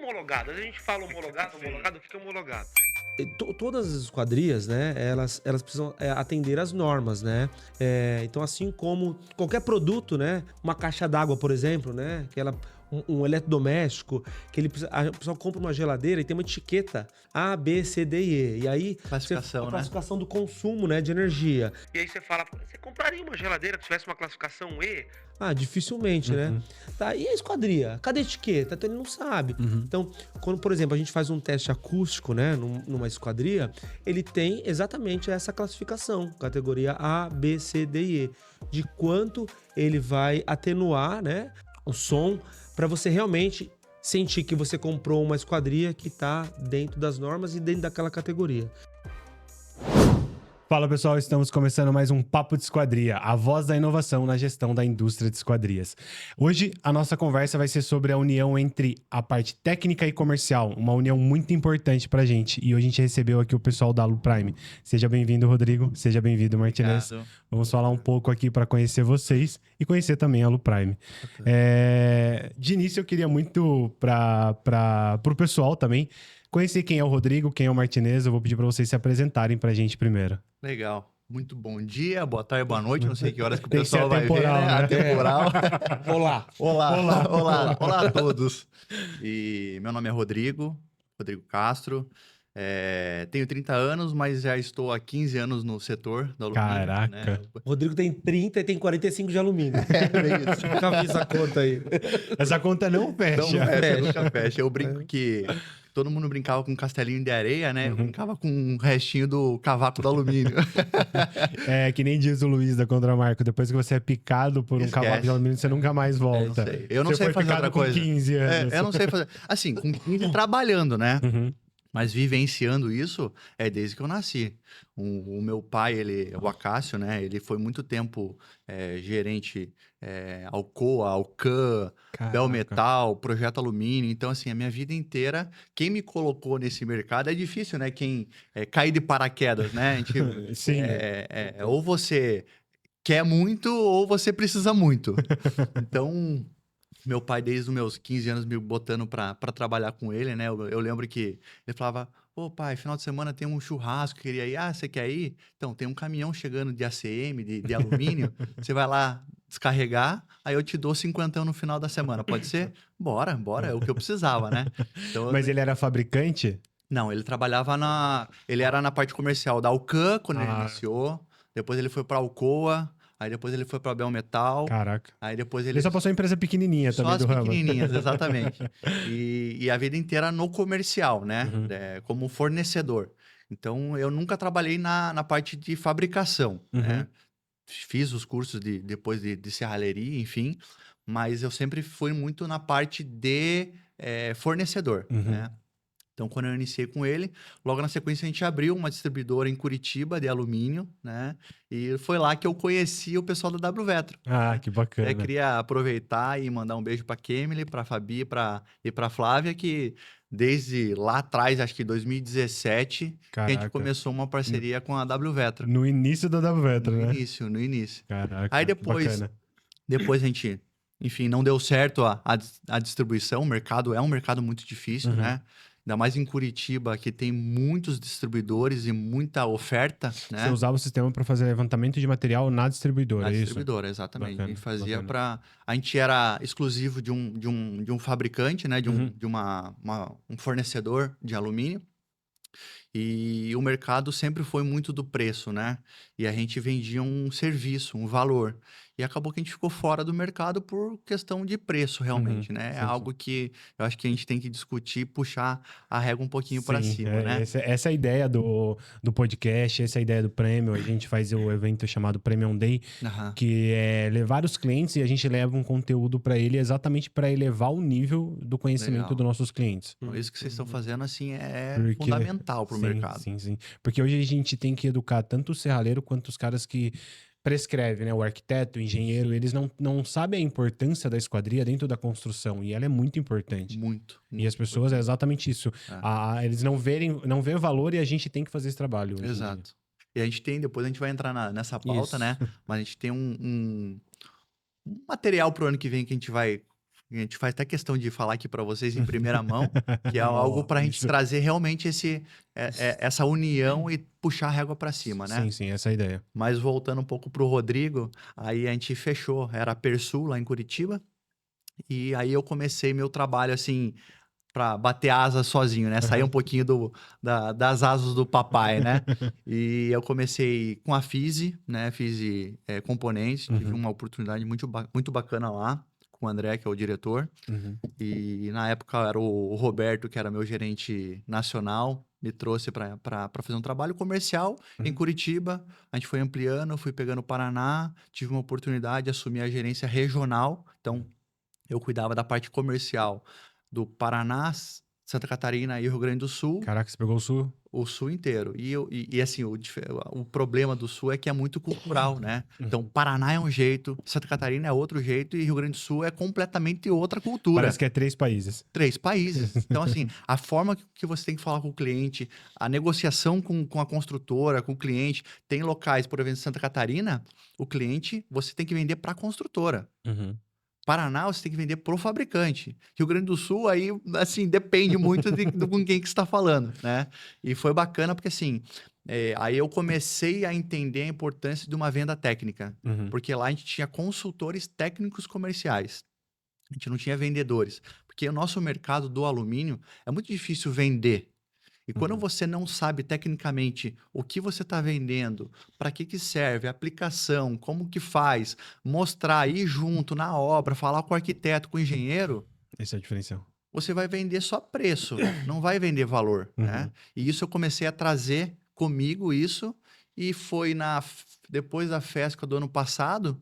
homologado. Às vezes a gente fala homologado, fica homologado. Todas as esquadrias, né, elas precisam atender às normas, né? Então, assim como qualquer produto, né, uma caixa d'água, por exemplo, né, um eletrodoméstico, que a pessoa compra uma geladeira e tem uma etiqueta A, B, C, D e E. E aí, Classificação, a classificação do consumo, né, de energia. E aí você fala, você compraria uma geladeira que tivesse uma classificação E? Ah, dificilmente, né? Tá, e a esquadria? Cadê a etiqueta? Então ele não sabe. Então, quando, por exemplo, a gente faz um teste acústico, né, numa esquadria, ele tem exatamente essa classificação, categoria A, B, C, D e E, de quanto ele vai atenuar, né, o som para você realmente sentir que você comprou uma esquadria que está dentro das normas e dentro daquela categoria. Fala pessoal, estamos começando mais um Papo de Esquadria, a voz da inovação na gestão da indústria de esquadrias. Hoje a nossa conversa vai ser sobre a união entre a parte técnica e comercial, uma união muito importante pra gente. E hoje a gente recebeu aqui o pessoal da Alu Prime. Seja bem-vindo, Rodrigo. Seja bem-vindo, Martinez. Obrigado. Vamos falar um pouco aqui para conhecer vocês e conhecer também a Alu Prime. De início eu queria muito para o pessoal também conhecer quem é o Rodrigo, quem é o Martinez. Eu vou pedir para vocês se apresentarem pra gente primeiro. Legal. Muito bom dia, boa tarde, boa noite. Não sei que horas que o Tem que ser pessoal vai ver, atemporal, né? né? Atemporal. Olá. Olá a todos. E meu nome é Rodrigo Castro. Tenho 30 anos, mas já estou há 15 anos no setor da alumínio. Caraca. Né? O Rodrigo tem 30 e tem 45 de alumínio. É isso. Nunca fiz essa conta aí. Essa conta não fecha. Então, nunca fecha. Eu brinco que todo mundo brincava com um castelinho de areia, né? Eu brincava com um restinho do cavaco do alumínio. É que nem diz o Luiz da Contramarco, depois que você é picado por um Esquece. cavaco de alumínio, você nunca mais volta. Eu não Você sei foi fazer picado outra com coisa. 15 anos. Eu não sei fazer. Assim, com 15 trabalhando, né? Uhum. Mas vivenciando isso desde que eu nasci. O meu pai, o Acácio, né? Ele foi muito tempo gerente Alcoa, Alcan, Caraca. Belmetal, Projeto Alumínio. Então, assim, a minha vida inteira, quem me colocou nesse mercado é difícil, né? Quem cai de paraquedas, né? A gente, Sim. ou você quer muito ou você precisa muito. Então, meu pai, desde os meus 15 anos, me botando pra trabalhar com ele, né? Eu lembro que ele falava, ô pai, final de semana tem um churrasco, queria ir. Ah, você quer ir? Então, tem um caminhão chegando de ACM, de alumínio, você vai lá descarregar, aí eu te dou 50 no final da semana, pode ser? Bora, é o que eu precisava, né? Então, Mas ele era fabricante? não, ele trabalhava ele era na parte comercial da Alcan, quando ele iniciou, depois ele foi pra Alcoa, aí depois ele foi pra Belmetal. Caraca. Aí depois Ele só passou em empresa pequenininha só também as do ramo. pequenininhas, exatamente. E a vida inteira no comercial, né? Como fornecedor. Então, eu nunca trabalhei na parte de fabricação, né? Fiz os cursos depois de serralheria, enfim. Mas eu sempre fui muito na parte de fornecedor, né? Então, quando eu iniciei com ele, logo na sequência a gente abriu uma distribuidora em Curitiba de alumínio, né? E foi lá que eu conheci o pessoal da WVetro. Ah, que bacana. Queria aproveitar e mandar um beijo pra Kemily, pra Fabi e pra Flávia, que desde lá atrás, acho que 2017, que a gente Caraca. começou uma parceria com a WVetro. No início da WVetro, né? No início. Caraca, Aí que depois bacana. a gente, enfim, não deu certo a distribuição. O mercado é um mercado muito difícil, né? Ainda mais em Curitiba, que tem muitos distribuidores e muita oferta, né? Você usava o sistema para fazer levantamento de material na distribuidora, Na é isso? distribuidora, exatamente. Bacana, a gente fazia bacana. para. A gente era exclusivo de um fabricante, né? De um fornecedor de alumínio. E o mercado sempre foi muito do preço, né? E a gente vendia um serviço, um valor. E acabou que a gente ficou fora do mercado por questão de preço, realmente, né? É sim, algo que eu acho que a gente tem que discutir, puxar a régua um pouquinho para Sim, cima, né? Essa é a ideia do podcast, essa é a ideia do prêmio. A gente faz o evento chamado Premium Day, Aham. que é levar os clientes e a gente leva um conteúdo para ele exatamente para elevar o nível do conhecimento Legal. dos nossos clientes. Então, isso que vocês estão fazendo, assim, é Porque- fundamental para o Sim, mercado. Sim. Porque hoje a gente tem que educar tanto o serralheiro quanto os caras que prescrevem, né? O arquiteto, o engenheiro, eles não sabem a importância da esquadria dentro da construção, e ela é muito importante. Muito. E as pessoas, é exatamente isso. É. Eles não veem valor e a gente tem que fazer esse trabalho. hoje em dia. Exato. E a gente tem, depois a gente vai entrar nessa pauta, Isso. né? Mas a gente tem um material pro ano que vem que a gente vai a gente faz até questão de falar aqui para vocês em primeira mão, que é algo para a gente trazer realmente essa união e puxar a régua para cima, né? Sim, sim, essa é a ideia. Mas voltando um pouco pro Rodrigo, aí a gente fechou, era a Persul lá em Curitiba, e aí eu comecei meu trabalho assim, para bater asas sozinho, né? Sair um pouquinho das asas do papai, né? E eu comecei com a Fisi, né? Fisi Componentes, tive uma oportunidade muito bacana lá, com o André, que é o diretor. E na época era o Roberto, que era meu gerente nacional, me trouxe para fazer um trabalho comercial em Curitiba. A gente foi ampliando, fui pegando o Paraná, tive uma oportunidade de assumir a gerência regional. Então, eu cuidava da parte comercial do Paraná, Santa Catarina e Rio Grande do Sul. Caraca, você pegou o Sul? O Sul inteiro. E assim, o problema do Sul é que é muito cultural, né? Então, Paraná é um jeito, Santa Catarina é outro jeito e Rio Grande do Sul é completamente outra cultura. Parece que é 3 países. 3 países. Então, assim, a forma que você tem que falar com o cliente, a negociação com a construtora, com o cliente, tem locais, por exemplo, em Santa Catarina, o cliente, você tem que vender para a construtora. Paraná, você tem que vender pro fabricante. Rio Grande do Sul, aí, assim, depende muito com quem que você está falando, né? E foi bacana porque, assim, aí eu comecei a entender a importância de uma venda técnica. Porque lá a gente tinha consultores técnicos comerciais. A gente não tinha vendedores. Porque o nosso mercado do alumínio é muito difícil vender. E quando você não sabe tecnicamente o que você está vendendo, para que serve, a aplicação, como que faz, mostrar, ir junto na obra, falar com o arquiteto, com o engenheiro, Esse é o diferencial. você vai vender só preço, não vai vender valor, né? E isso eu comecei a trazer comigo isso, e foi depois da FESCA do ano passado,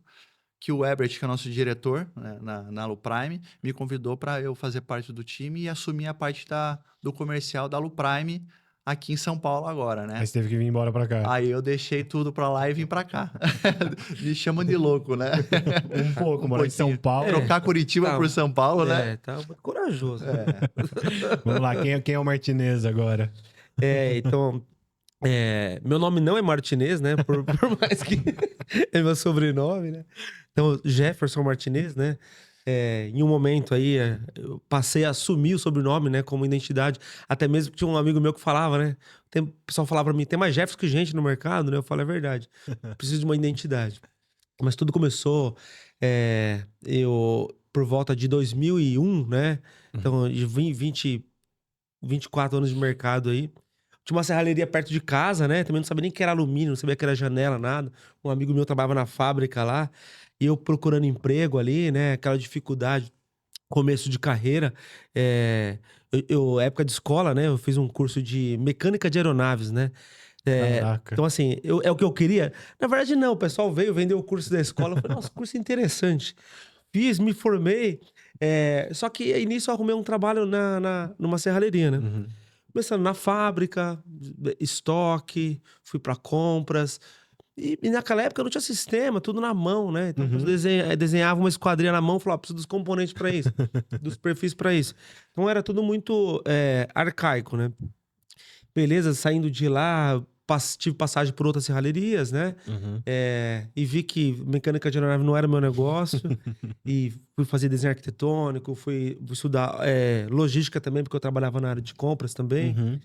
que o Ebert, que é nosso diretor, né, na Aluprime, me convidou para eu fazer parte do time e assumir a parte do comercial da Aluprime aqui em São Paulo agora, né? Aí você teve que vir embora pra cá. Aí eu deixei tudo pra lá e vim pra cá. Me chamam de louco, né? Um pouco, morar em São Paulo. Trocar Curitiba por São Paulo, né? Tá muito corajoso. Vamos lá, quem é o Martinez agora? Então... meu nome não é Martinez, né? Por mais que é meu sobrenome, né? Então, Jefferson Martinez, né? Em um momento aí, eu passei a assumir o sobrenome, né? Como identidade. Até mesmo que tinha um amigo meu que falava, né? O pessoal falava pra mim, tem mais Jefferson que gente no mercado, né? Eu falo, é verdade. Preciso de uma identidade. Mas tudo começou, eu por volta de 2001, né? Então, de 24 anos de mercado aí. Tinha uma serralheria perto de casa, né? Também não sabia nem que era alumínio, não sabia que era janela, nada. Um amigo meu trabalhava na fábrica lá. E eu procurando emprego ali, né? Aquela dificuldade, começo de carreira. Época de escola, né? Eu fiz um curso de mecânica de aeronaves, né? Caraca. Então, assim, é o que eu queria. Na verdade, não. O pessoal veio vender o curso da escola. Eu falei, nossa, curso interessante. Fiz, me formei. Só que aí nisso eu arrumei um trabalho numa serralheria, né? Começando na fábrica, estoque, fui para compras. E naquela época não tinha sistema, tudo na mão, né? Então eu desenhava uma esquadria na mão e falava, preciso dos componentes para isso, dos perfis para isso. Então era tudo muito arcaico, né? Beleza, saindo de lá, tive passagem por outras serralherias, né? E vi que mecânica de aeronave não era meu negócio. E fui fazer desenho arquitetônico, fui estudar logística também, porque eu trabalhava na área de compras também.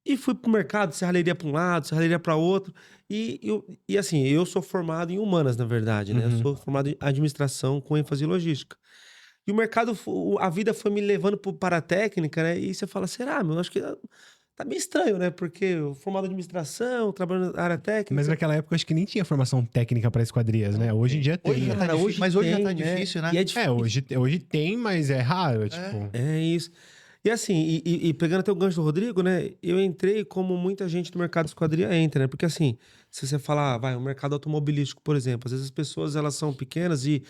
E fui pro mercado, serralheria para um lado, serralheria para outro. E assim, eu sou formado em humanas, na verdade, né? Eu sou formado em administração com ênfase em logística. E o mercado, a vida foi me levando para a técnica, né? E você fala, será, meu? Acho que tá meio estranho, né? Porque eu formado em administração, trabalhando na área técnica. Mas naquela época, acho que nem tinha formação técnica para esquadrias, né? Hoje em dia tem. Hoje já tá difícil, mas hoje já tá difícil, né? E é difícil. Hoje tem, mas é raro, tipo... É isso. E assim, pegando até o gancho do Rodrigo, né? Eu entrei como muita gente do mercado de esquadria entra, né? Porque assim, se você falar, o mercado automobilístico, por exemplo, às vezes as pessoas, elas são pequenas e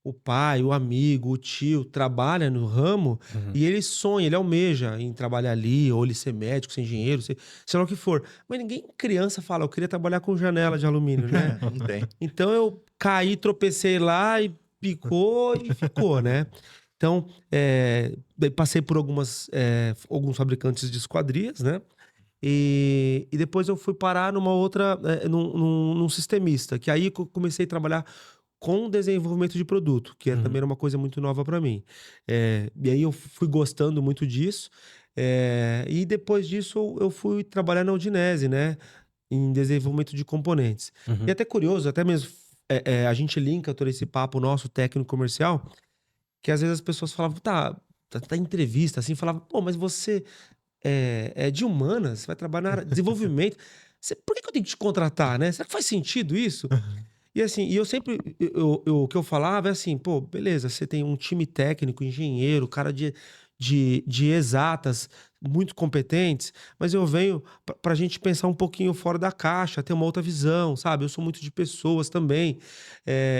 o pai, o amigo, o tio trabalha no ramo e ele sonha, ele almeja em trabalhar ali, ou ele ser médico, ser engenheiro, sei lá o que for. Mas ninguém, criança, fala, eu queria trabalhar com janela de alumínio, né? Não tem. Então eu caí, tropecei lá e picou e ficou, né? Então, passei por alguns fabricantes de esquadrias, né? E depois eu fui parar numa outra, num sistemista, que aí eu comecei a trabalhar com desenvolvimento de produto, que também era uma coisa muito nova para mim. E aí eu fui gostando muito disso. E depois disso eu fui trabalhar na Udinese, né? Em desenvolvimento de componentes. E até curioso, até mesmo a gente linka todo esse papo nosso técnico comercial, que às vezes as pessoas falavam, tá em entrevista, assim, falavam, pô, mas você é de humanas, você vai trabalhar na área de desenvolvimento. Por que eu tenho que te contratar, né? Será que faz sentido isso? E assim, eu sempre, o que eu falava é assim, pô, beleza, você tem um time técnico, engenheiro, cara de exatas, muito competentes, mas eu venho pra gente pensar um pouquinho fora da caixa, ter uma outra visão, sabe? Eu sou muito de pessoas também.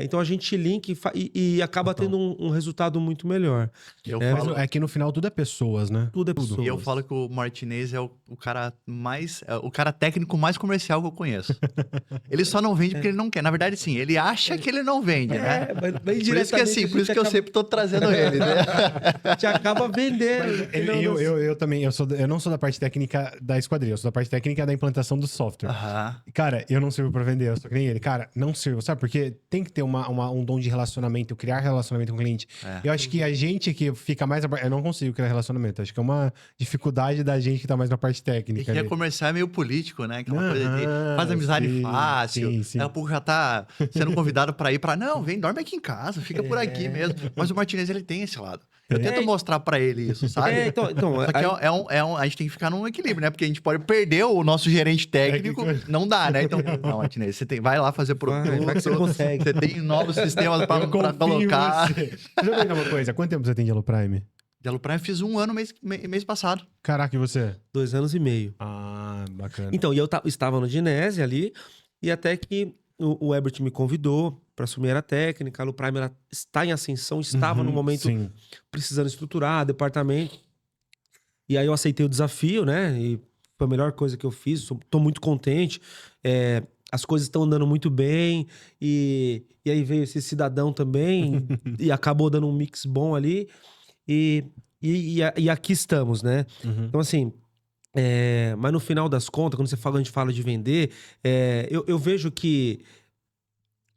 Então a gente linka e acaba tendo um resultado muito melhor. Mas que no final tudo é pessoas, né? Tudo é pessoas. E eu falo que o Martinez é o cara o cara técnico mais comercial que eu conheço. Ele só não vende porque ele não quer. Na verdade, sim, ele acha que ele não vende, né? Bem Por isso que assim, por isso que eu sempre tô trazendo ele, né? Te acaba vendendo. Eu também, eu não sou da parte técnica da esquadrilha, eu sou da parte técnica da implantação do software. Cara, eu não sirvo pra vender, eu sou que nem ele. Cara, não sirvo, sabe? Porque tem que ter um dom de relacionamento, criar relacionamento com o cliente. Eu acho que a gente que fica mais... Eu não consigo criar relacionamento, acho que é uma dificuldade da gente que tá mais na parte técnica. E que comercial é meio político, né? Aquela coisa de faz amizade fácil, daqui a pouco já tá sendo convidado pra ir pra... Não, vem, dorme aqui em casa, fica por aqui mesmo. Mas o Martinez, ele tem esse lado. Eu tento mostrar pra ele isso, sabe? Então, só que a gente tem que ficar num equilíbrio, né? Porque a gente pode perder o nosso gerente técnico, não dá, né? Então, não, Martinez, vai lá fazer produto. Vai que você consegue. Você tem novos sistemas pra colocar. Deixa eu ver uma coisa, quanto tempo você tem de Aluprime? De Aluprime eu fiz 1 ano mês passado. Caraca, e você? 2 anos e meio. Ah, bacana. Então, e eu estava no Udinese ali, e até que o Herbert me convidou para assumir a técnica. A Aluprime ela está em ascensão, estava no momento precisando estruturar departamento. E aí eu aceitei o desafio, né? E foi a melhor coisa que eu fiz. Tô muito contente. As coisas estão andando muito bem. E aí veio esse cidadão também e acabou dando um mix bom ali. E aqui estamos, né? Então, assim... mas no final das contas, quando a gente fala de vender, eu vejo que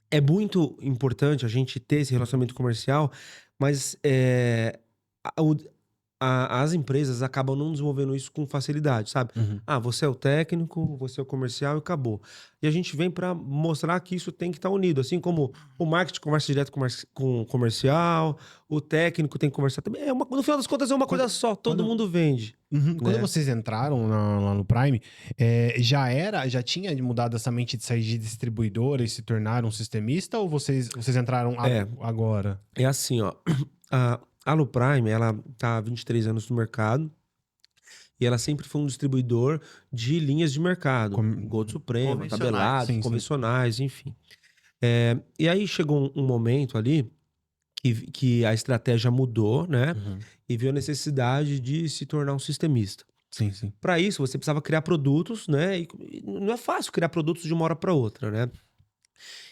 é muito importante a gente ter esse relacionamento comercial, mas as empresas acabam não desenvolvendo isso com facilidade, sabe? Você é o técnico, você é o comercial e acabou. E a gente vem para mostrar que isso tem que estar unido. Assim como o marketing conversa direto com o comercial, o técnico tem que conversar também. No final das contas é uma coisa só, todo mundo vende. Quando vocês entraram lá no Prime, já tinha mudado essa mente de sair de distribuidora e se tornar um sistemista? Ou vocês entraram agora? É assim, ó. A Aluprime, ela tá há 23 anos no mercado e ela sempre foi um distribuidor de linhas de mercado. Gold Supremo, tabelados, convencionais, enfim. E aí chegou um momento ali que a estratégia mudou, né? E viu a necessidade de se tornar um sistemista. Sim. Para isso, você precisava criar produtos, né? E não é fácil criar produtos de uma hora para outra, né?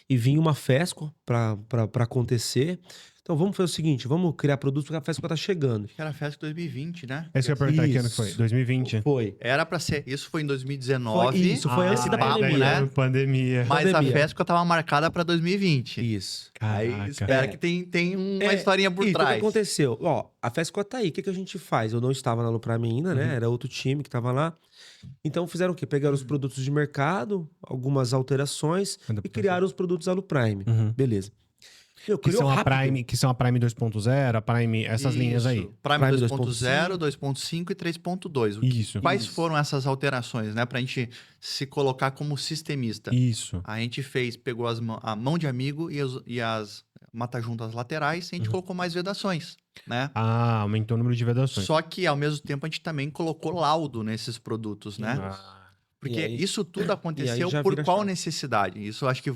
E vinha uma FESCO para acontecer. Então vamos fazer o seguinte, vamos criar produtos porque a FESCO tá chegando. Acho que era a FESCO 2020, né? É isso que eu ia perguntar que ano que foi? 2020? Foi. Era pra ser. Isso foi em 2019. Foi antes da pandemia, né? Pandemia. Mas a FESCO tava marcada pra 2020. Isso. Aí espera que tem uma historinha por trás. O que aconteceu? Ó, a FESCO tá aí. O que a gente faz? Eu não estava na Aluprime ainda, né? Era outro time que tava lá. Então fizeram o quê? Pegaram os produtos de mercado, algumas alterações e criaram os produtos Aluprime. Beleza. Que são a Prime 2.0, a Prime, essas linhas aí. Prime 2.0, 2.5 e 3.2. Isso. Quais foram essas alterações, né? Pra gente se colocar como sistemista. Isso. A gente pegou a mão de amigo e as mata-juntas laterais e a gente colocou mais vedações, né? Aumentou o número de vedações. Só que, ao mesmo tempo, a gente também colocou laudo nesses produtos, né? Porque isso tudo aconteceu por qual necessidade? Isso eu acho que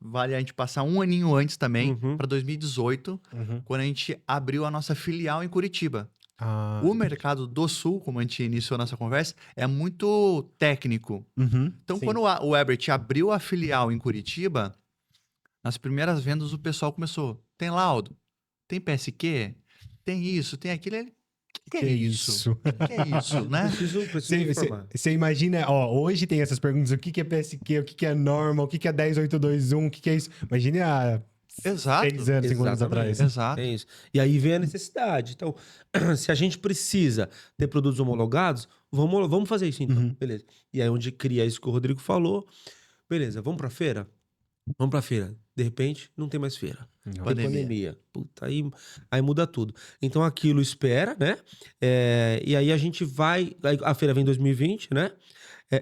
vale a gente passar um aninho antes também, para 2018, quando a gente abriu a nossa filial em Curitiba. O mercado do Sul, como a gente iniciou a nossa conversa, é muito técnico. Então, quando o Herbert abriu a filial em Curitiba, nas primeiras vendas o pessoal começou, tem laudo? Tem PSQ? Tem isso? Tem aquilo? Que é isso? Que é isso, né? Você imagina, hoje tem essas perguntas, o que é PSQ, o que é normal, o que é 10821, o que é isso? Imagine há Exato. 6 anos, 5 anos atrás. Exato. É isso. E aí vem a necessidade. Então, se a gente precisa ter produtos homologados, vamos fazer isso então. Uhum. Beleza. E aí onde cria isso que o Rodrigo falou, beleza, vamos pra feira? Vamos pra feira. De repente, não tem mais feira. Tem pandemia. Puta, aí muda tudo. Então aquilo espera, né? E aí a gente vai. A feira vem em 2020, né?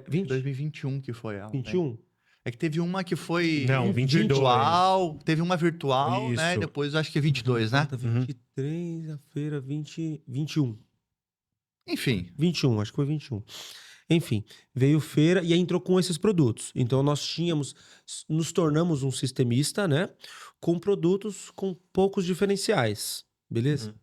20? 2021 que foi ela. 21? É que teve uma que foi Não, 22. virtual, teve uma virtual, né? Isso. Depois acho que é 22, né? 23, a feira 21. Enfim. 21, acho que foi 21. Enfim, veio feira e aí entrou com esses produtos. Então nós nos tornamos um sistemista, né? Com produtos com poucos diferenciais. Beleza?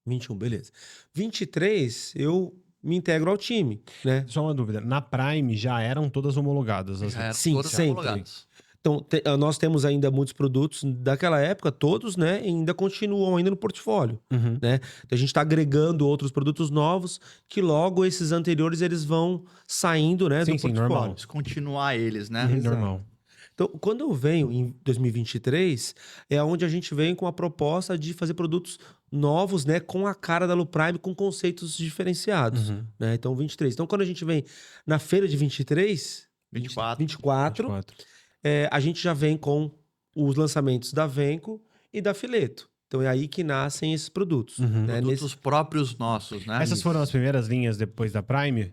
21, beleza. 23, eu me integro ao time, né? Só uma dúvida. Na Prime já eram todas homologadas? Já eram Sim, todas sempre. homologadas. Então, nós temos ainda muitos produtos daquela época, todos, né? E ainda continuam ainda no portfólio, Uhum. né? Então, a gente está agregando outros produtos novos que logo esses anteriores eles vão saindo, né? Sim, do sim, portfólio. normal. Descontinuar eles, né? Exato. Normal. Então, quando eu venho em 2023, é onde a gente vem com a proposta de fazer produtos novos, né? Com a cara da Luprime, com conceitos diferenciados, Uhum. né? Então, 23. Então, quando a gente vem na feira de 23... 24. 24, 24. a gente já vem com os lançamentos da Venco e da Fileto. Então, é aí que nascem esses produtos. Uhum. Né? Produtos próprios nossos, né? Essas foram as primeiras linhas depois da Prime?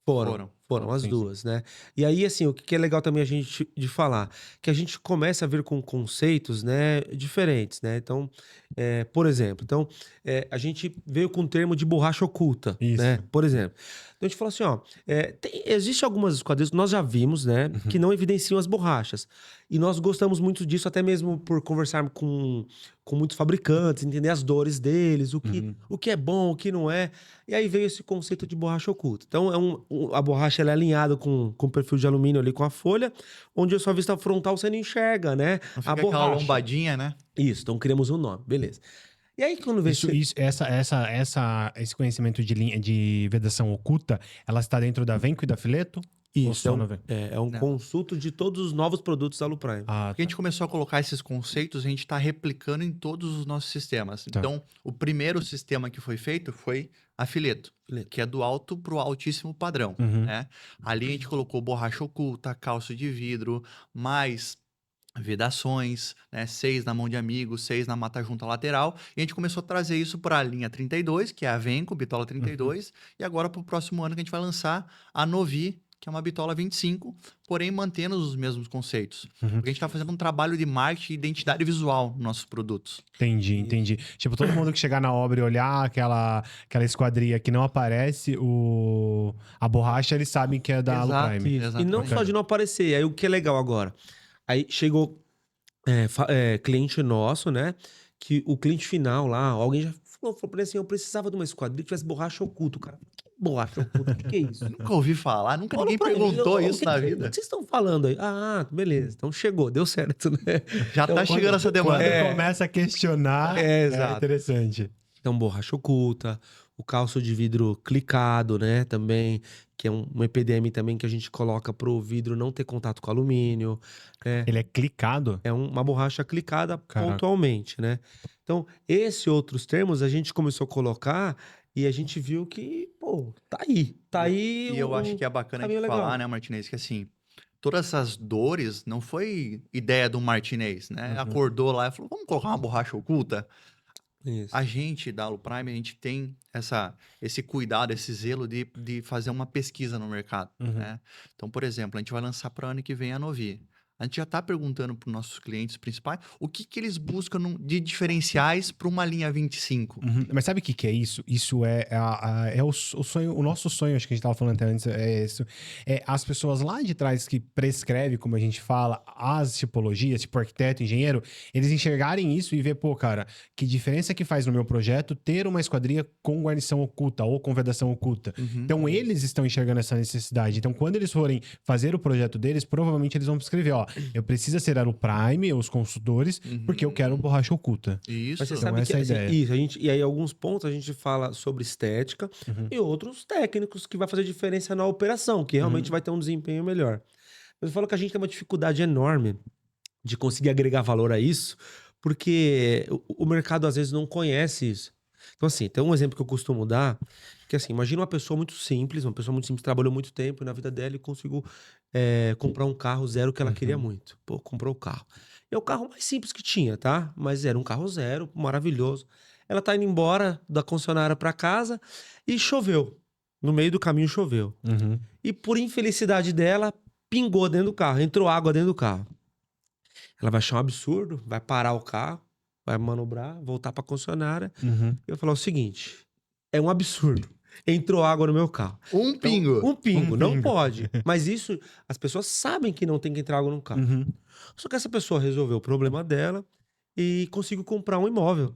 Foram as Sim, duas, né? E aí, assim, o que é legal também a gente de falar, que a gente começa a vir com conceitos, né, diferentes, né? Então, por exemplo, a gente veio com o termo de borracha oculta, Isso. né? Por exemplo. Então, a gente falou assim, ó, existe algumas esquadrias que nós já vimos, né, que não evidenciam as borrachas. E nós gostamos muito disso, até mesmo por conversar com muitos fabricantes, entender as dores deles, o que é bom, o que não é. E aí veio esse conceito de borracha oculta. Então, a borracha ela é alinhada com o perfil de alumínio ali com a folha, onde a sua vista frontal você não enxerga, né? Não fica A borracha. aquela lombadinha, né? Isso, então criamos um nome, beleza. E aí quando vê Esse conhecimento de linha de vedação oculta, ela está dentro da Venco e da Fileto? Ou Isso, só na Venco? é um Não. consulto de todos os novos produtos da Luprime. Ah, Porque a gente começou a colocar esses conceitos, a gente está replicando em todos os nossos sistemas. Tá. Então, o primeiro sistema que foi feito foi a Fileto, que é do alto para o altíssimo padrão. Uhum. Né? Ali a gente colocou borracha oculta, calço de vidro, mais vedações, né? 6 na mão de amigo, 6 na mata junta lateral. E a gente começou a trazer isso para a linha 32, que é a Venco, bitola 32. E agora para o próximo ano que a gente vai lançar a Novi, que é uma bitola 25, porém mantendo os mesmos conceitos. Porque a gente está fazendo um trabalho de marketing e identidade visual nos nossos produtos. Entendi. Tipo, todo mundo que chegar na obra e olhar aquela esquadria que não aparece, a borracha, eles sabem que é da Exato. Aluprime. Isso. E não Exatamente. só de não aparecer. Aí o que é legal agora? Aí chegou cliente nosso, né? Que o cliente final lá, alguém já falou pra ele assim: eu precisava de uma esquadrilha que tivesse borracha oculta. O cara, que borracha oculta? O que é isso? Nunca ouvi falar, nunca Fala ninguém pra mim, perguntou o isso que na que- vida. O que vocês estão falando aí? Ah, beleza. Então chegou, deu certo, né? Já tá chegando essa demanda. Quando começa a questionar, é exato. interessante. Então, borracha oculta, o calço de vidro clicado, né? Também, que é um EPDM também que a gente coloca pro vidro não ter contato com alumínio. Ele é clicado? É uma borracha clicada Caraca. pontualmente, né? Então, esses outros termos a gente começou a colocar e a gente viu que, pô, tá aí. Tá aí E eu acho que é bacana de caminho legal. falar, né, Martinez, que assim, todas essas dores não foi ideia do Martinez, né? Acordou lá e falou, vamos colocar uma borracha oculta? Isso. A gente, da Aluprime, a gente tem esse cuidado, esse zelo de fazer uma pesquisa no mercado, né? Então, por exemplo, a gente vai lançar para o ano que vem a Novi. A gente já está perguntando para os nossos clientes principais o que eles buscam de diferenciais para uma linha 25. Mas sabe o que é isso? Isso é o sonho, o nosso sonho, acho que a gente estava falando até antes, é isso. É as pessoas lá de trás que prescrevem, como a gente fala, as tipologias, tipo arquiteto, engenheiro, eles enxergarem isso e ver, pô, cara, que diferença que faz no meu projeto ter uma esquadria com guarnição oculta ou com vedação oculta. Então, eles estão enxergando essa necessidade. Então, quando eles forem fazer o projeto deles, provavelmente eles vão prescrever, ó, eu preciso ser Aluprime, os consultores, porque eu quero borracha oculta. Isso. Mas você Então, sabe essa que é a assim, ideia. isso, e aí alguns pontos a gente fala sobre estética e outros técnicos que vai fazer diferença na operação, que realmente vai ter um desempenho melhor. Mas eu falo que a gente tem uma dificuldade enorme de conseguir agregar valor a isso, porque o mercado às vezes não conhece isso. Então, assim, tem um exemplo que eu costumo dar, que assim, imagina uma pessoa muito simples, trabalhou muito tempo na vida dela e conseguiu comprar um carro zero que ela queria muito. Pô, comprou o carro. É o carro mais simples que tinha, tá? Mas era um carro zero, maravilhoso. Ela tá indo embora da concessionária para casa e choveu. No meio do caminho choveu. Uhum. E por infelicidade dela, pingou dentro do carro, entrou água dentro do carro. Ela vai achar um absurdo, vai parar o carro, vai manobrar, voltar pra concessionária Uhum. e vai falar o seguinte: é um absurdo. Entrou água no meu carro. Um pingo. Um pingo, Um não pingo. pode. Mas isso, as pessoas sabem que não tem que entrar água no carro. Uhum. Só que essa pessoa resolveu o problema dela e conseguiu comprar um imóvel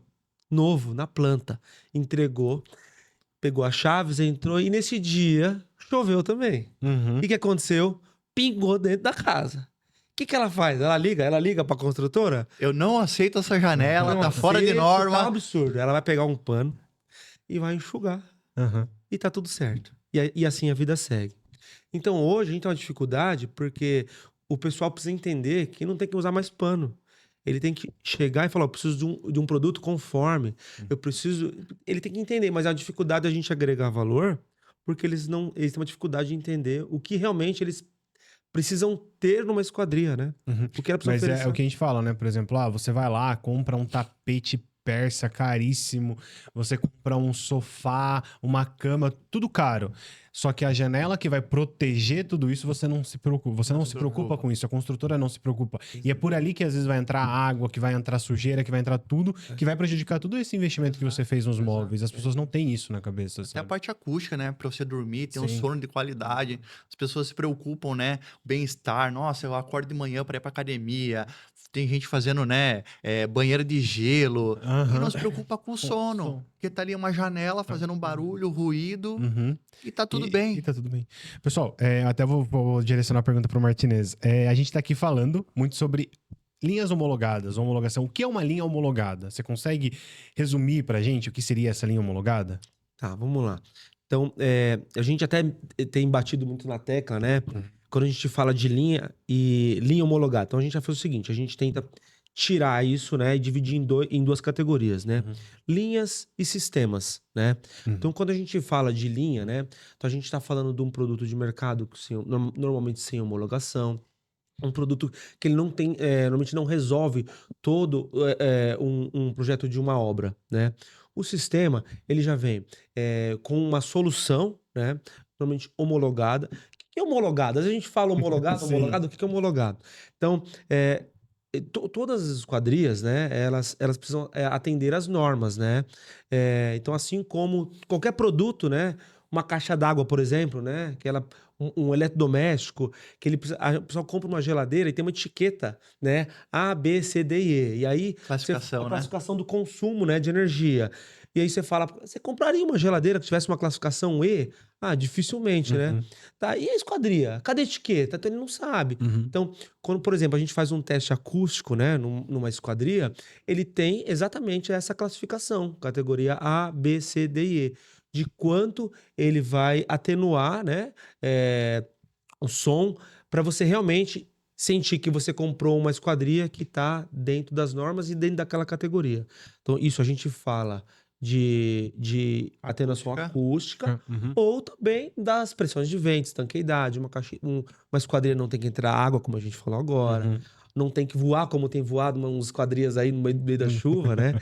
novo, na planta. Entregou, pegou as chaves, entrou e nesse dia choveu também. Uhum. E o que aconteceu? Pingou dentro da casa. O que ela faz? Ela liga pra construtora? Eu não aceito essa janela, Não tá fora de aceita, Tá um norma. absurdo. Ela vai pegar um pano e vai enxugar. Uhum. E tá tudo certo. E assim a vida segue. Então hoje a gente tem uma dificuldade porque o pessoal precisa entender que não tem que usar mais pano. Ele tem que chegar e falar: eu preciso de um produto conforme. Eu preciso. Ele tem que entender, mas a dificuldade é a gente agregar valor, porque eles têm uma dificuldade de entender o que realmente eles precisam ter numa esquadria, né? Uhum. O que ela precisa Mas oferecer. é o que a gente fala, né? Por exemplo, você vai lá, compra um tapete persa caríssimo, você compra um sofá, uma cama, tudo caro. Só que a janela que vai proteger tudo isso, você não se preocupa. Você não se preocupa com isso, a construtora não se preocupa. E é por ali que às vezes vai entrar água, que vai entrar sujeira, que vai entrar tudo, que vai prejudicar todo esse investimento que você fez nos móveis. As pessoas não têm isso na cabeça, Até a sabe? parte acústica, né? Pra você dormir, ter um Sim. sono de qualidade. As pessoas se preocupam, né? Bem-estar. Nossa, eu acordo de manhã para ir pra academia. Tem gente fazendo, né? Banheira de gelo. E Aham. não se preocupa com o sono. som. Porque tá ali uma janela fazendo um barulho, ruído. Uhum. E tá tudo bem. E tá tudo bem. Pessoal, até vou direcionar a pergunta pro Martinez. A gente tá aqui falando muito sobre linhas homologadas, homologação. O que é uma linha homologada? Você consegue resumir pra gente o que seria essa linha homologada? Tá, vamos lá. Então, a gente até tem batido muito na tecla, né? Quando a gente fala de linha e linha homologada. Então, a gente já fez o seguinte: a gente tenta tirar isso, né? E dividir em duas categorias, né? Linhas e sistemas, né? Então, quando a gente fala de linha, né? Então, a gente está falando de um produto de mercado que normalmente sem homologação. Um produto que ele não tem, normalmente não resolve todo um projeto de uma obra, né? O sistema, ele já vem com uma solução, né? Normalmente homologada. O que é homologada? Às vezes a gente fala homologado, Sim. homologado, o que é homologado? Então, todas as esquadrias, né? Elas precisam atender às normas, né? Então, assim como qualquer produto, né? Uma caixa d'água, por exemplo, né? Um eletrodoméstico, que a pessoa compra uma geladeira e tem uma etiqueta, né? A, B, C, D e E. E aí, Classificação, a né? classificação do consumo, né? De energia. E aí você fala: você compraria uma geladeira que tivesse uma classificação E? Ah, dificilmente, né? Tá, e a esquadria? Cadê a etiqueta? Então ele não sabe. Então, quando, por exemplo, a gente faz um teste acústico, né? Numa esquadria, ele tem exatamente essa classificação, categoria A, B, C, D e E. De quanto ele vai atenuar, né, o som, para você realmente sentir que você comprou uma esquadria que está dentro das normas e dentro daquela categoria. Então, isso a gente fala de atenuação acústica ou também das pressões de vento, estanqueidade, uma esquadria não tem que entrar água, como a gente falou agora. Não tem que voar, como tem voado umas esquadrias aí no meio da chuva, né?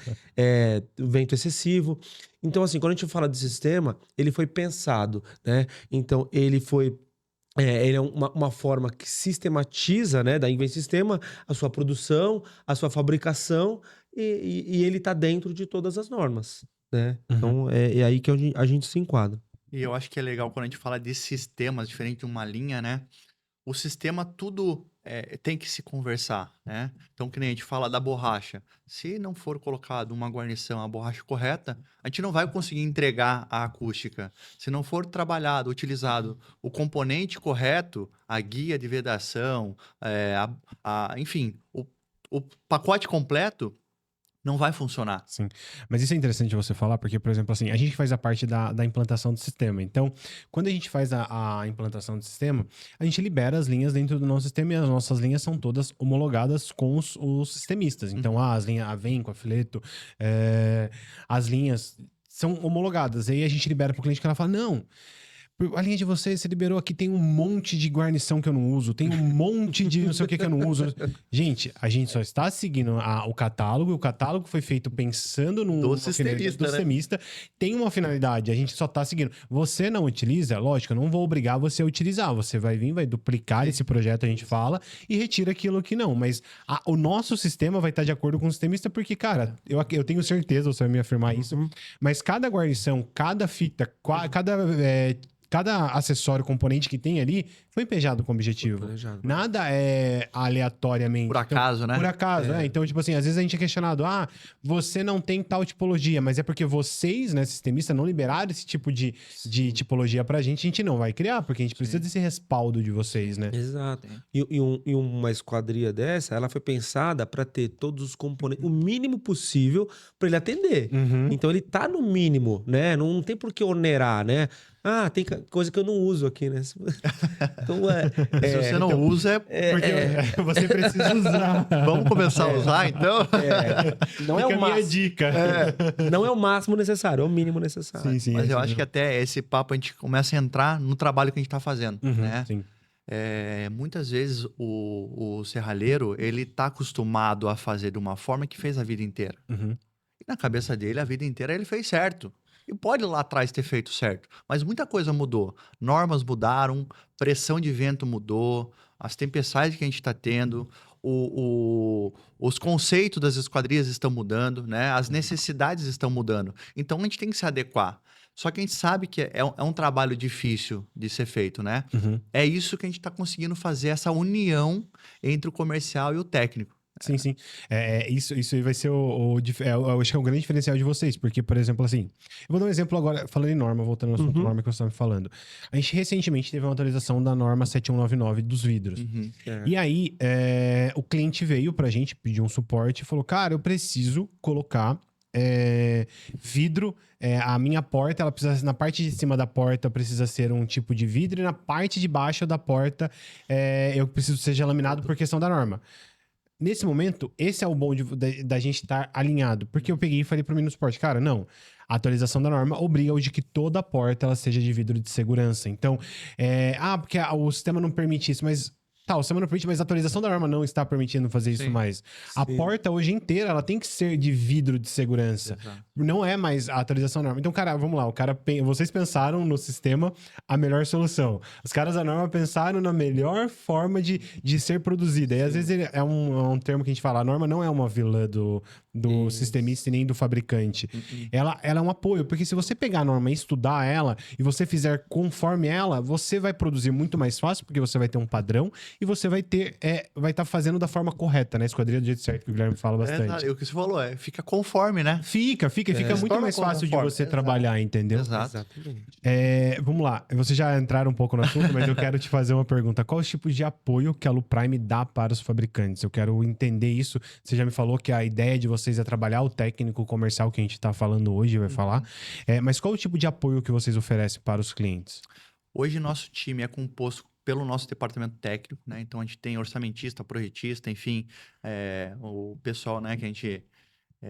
Vento excessivo. Então, assim, quando a gente fala de sistema, ele foi pensado, né? Então, ele é uma forma que sistematiza, né? Daí vem sistema, a sua produção, a sua fabricação, e ele está dentro de todas as normas, né? Então, é aí que a gente se enquadra. E eu acho que é legal quando a gente fala de sistemas, diferente de uma linha, né? O sistema tudo tem que se conversar, né? Então, que nem a gente fala da borracha. Se não for colocado uma guarnição, a borracha correta, a gente não vai conseguir entregar a acústica. Se não for trabalhado, utilizado o componente correto, a guia de vedação, enfim, o pacote completo, não vai funcionar. Sim, mas isso é interessante você falar, porque, por exemplo, assim, a gente faz a parte da implantação do sistema. Então, quando a gente faz a implantação do sistema, a gente libera as linhas dentro do nosso sistema e as nossas linhas são todas homologadas com os sistemistas. Então, as linhas Avenco, Afileto, as linhas são homologadas. Aí a gente libera para o cliente que ela fala, não... A linha de vocês, você liberou aqui, tem um monte de guarnição que eu não uso, tem um monte de não sei o que eu não uso. Gente, a gente só está seguindo o catálogo, e o catálogo foi feito pensando Do sistemista, tem uma finalidade, a gente só está seguindo. Você não utiliza, lógico, eu não vou obrigar você a utilizar, você vai vir, vai duplicar esse projeto, a gente fala, e retira aquilo que não, mas o nosso sistema vai estar de acordo com o sistemista, porque, cara, eu tenho certeza, você vai me afirmar isso, mas cada guarnição, cada fita, cada acessório, componente que tem ali, foi pejado com objetivo. Planejado. Nada é aleatoriamente. Por acaso, né? Por acaso, né? Então, tipo assim, às vezes a gente é questionado, você não tem tal tipologia, mas é porque vocês, né, sistemistas, não liberaram esse tipo de tipologia pra gente, a gente não vai criar, porque a gente precisa desse respaldo de vocês, né? Exato. E uma esquadria dessa, ela foi pensada para ter todos os componentes, o mínimo possível para ele atender. Então ele tá no mínimo, né? Não tem por que onerar, né? Tem coisa que eu não uso aqui, né? Então, se você não usa, porque você precisa usar. Vamos começar a usar, então? Não é Fica o a minha máximo. dica. Não é o máximo necessário, é o mínimo necessário. Sim, sim. Mas eu acho que até esse papo a gente começa a entrar no trabalho que a gente está fazendo, né? Sim. Muitas vezes o serralheiro, ele tá acostumado a fazer de uma forma que fez a vida inteira. E na cabeça dele, a vida inteira ele fez certo. E pode lá atrás ter feito certo. Mas muita coisa mudou. Normas mudaram, pressão de vento mudou, as tempestades que a gente está tendo, os conceitos das esquadrias estão mudando, né? As necessidades estão mudando. Então a gente tem que se adequar. Só que a gente sabe que é um trabalho difícil de ser feito, né? É isso que a gente está conseguindo fazer, essa união entre o comercial e o técnico. Sim, sim. Isso aí vai ser eu acho que é um grande diferencial de vocês, porque, por exemplo, assim, eu vou dar um exemplo agora, falando em norma, voltando ao assunto norma que você estava me falando. A gente recentemente teve uma atualização da norma 7199 dos vidros. E aí, o cliente veio pra gente, pediu um suporte e falou, cara, eu preciso colocar vidro, a minha porta, ela precisa, na parte de cima da porta precisa ser um tipo de vidro e na parte de baixo da porta eu preciso que seja laminado por questão da norma. Nesse momento, esse é o bom da gente estar alinhado. Porque eu peguei e falei pro mim no suporte, cara, não. A atualização da norma obriga de que toda a porta ela seja de vidro de segurança. Então, porque o sistema não permite isso, mas... Tá, o sistema não permite, mas a atualização da norma não está permitindo fazer isso mais. A porta hoje inteira, ela tem que ser de vidro de segurança. Exato. Não é mais a atualização da norma. Então, cara, vamos lá. Vocês pensaram no sistema a melhor solução. Os caras da norma pensaram na melhor forma de ser produzida. E às vezes é um termo que a gente fala. A norma não é uma vilã do sistemista e nem do fabricante. Ela é um apoio. Porque se você pegar a norma e estudar ela e você fizer conforme ela, você vai produzir muito mais fácil, porque você vai ter um padrão e você vai estar fazendo da forma correta, né? Esquadrilha do jeito certo, que o Guilherme fala bastante. O que você falou fica conforme, né? Fica muito mais fácil de você trabalhar, entendeu? Exatamente. Vamos lá, vocês já entraram um pouco no assunto, mas eu quero te fazer uma pergunta. Qual os tipos de apoio que a Luprime dá para os fabricantes? Eu quero entender isso. Você já me falou que a ideia de vocês é trabalhar o técnico comercial que a gente está falando hoje, vai falar. Mas qual o tipo de apoio que vocês oferecem para os clientes? Hoje, nosso time é composto pelo nosso departamento técnico, né? Então, a gente tem orçamentista, projetista, enfim, o pessoal, né, que a gente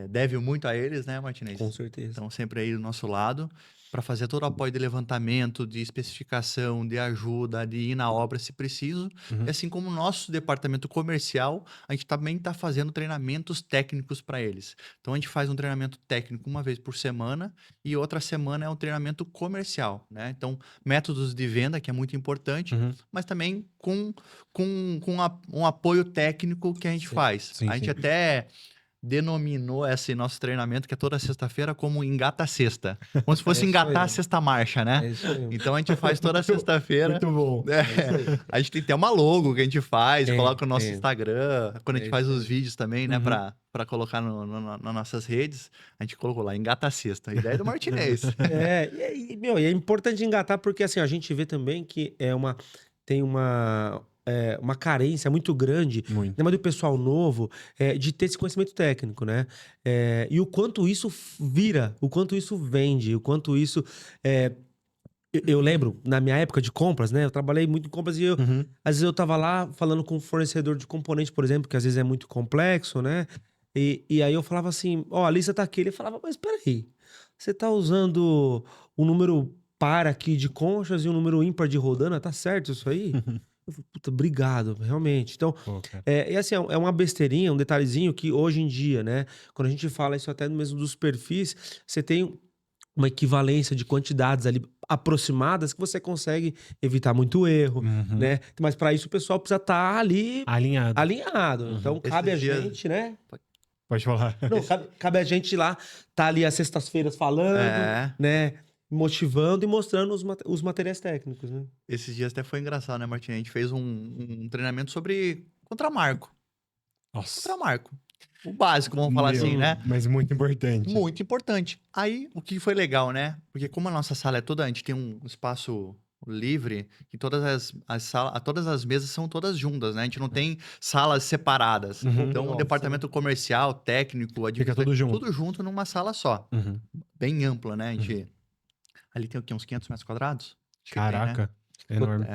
deve muito a eles, né, Martinez? Com certeza. Então, sempre aí do nosso lado, para fazer todo o apoio de levantamento, de especificação, de ajuda, de ir na obra se preciso. E assim como o nosso departamento comercial, a gente também está fazendo treinamentos técnicos para eles. Então, a gente faz um treinamento técnico uma vez por semana e outra semana é um treinamento comercial, né? Então, métodos de venda, que é muito importante, mas também com um apoio técnico que a gente faz. A gente até denominou esse nosso treinamento, que é toda sexta-feira, como Engata Sexta. Como se fosse engatar a sexta marcha, né? Então a gente faz toda sexta-feira. Muito bom. A gente tem até uma logo que a gente faz, coloca o nosso Instagram, quando a gente faz os vídeos também, né? Pra colocar nas nossas redes, a gente colocou lá, Engata a Sexta. A ideia do Martinez. E é importante engatar porque assim, a gente vê também que tem uma uma carência muito grande, Muito. ainda mais do pessoal novo, de ter esse conhecimento técnico, né? E o quanto isso vira, o quanto isso vende, o quanto isso... Eu lembro, na minha época de compras, né? Eu trabalhei muito em compras e às vezes eu tava lá falando com um fornecedor de componente, por exemplo, que às vezes é muito complexo, né? E aí eu falava assim, ó, a lista tá aqui. Ele falava, mas peraí, você tá usando o número par aqui de conchas e o número ímpar de rodana, tá certo isso aí? Eu falei, puta, obrigado, realmente. Então, Pô, cara. e assim, é uma besteirinha, um detalhezinho que hoje em dia, né? Quando a gente fala isso até mesmo dos perfis, você tem uma equivalência de quantidades ali aproximadas que você consegue evitar muito erro, né? Mas para isso o pessoal precisa estar ali Alinhado. alinhado. Então cabe a Esses dias- gente, né? Pode falar. Não, cabe a gente lá tá ali às sextas-feiras falando, né? Motivando e mostrando os materiais técnicos, né? Esses dias até foi engraçado, né, Martim? A gente fez um treinamento sobre contramarco. Nossa. Contramarco. O básico, vamos falar assim, né? Mas muito importante. Muito importante. Aí, o que foi legal, né? Porque como a nossa sala é toda, a gente tem um espaço livre, que todas as mesas são todas juntas, né? A gente não tem salas separadas. Então, o Nossa, departamento comercial, técnico, Fica tudo junto. tudo junto numa sala só. Bem ampla, né? A gente... Ali tem o quê? Uns 500 metros quadrados? Acho que tem, né? Caraca. Enorme.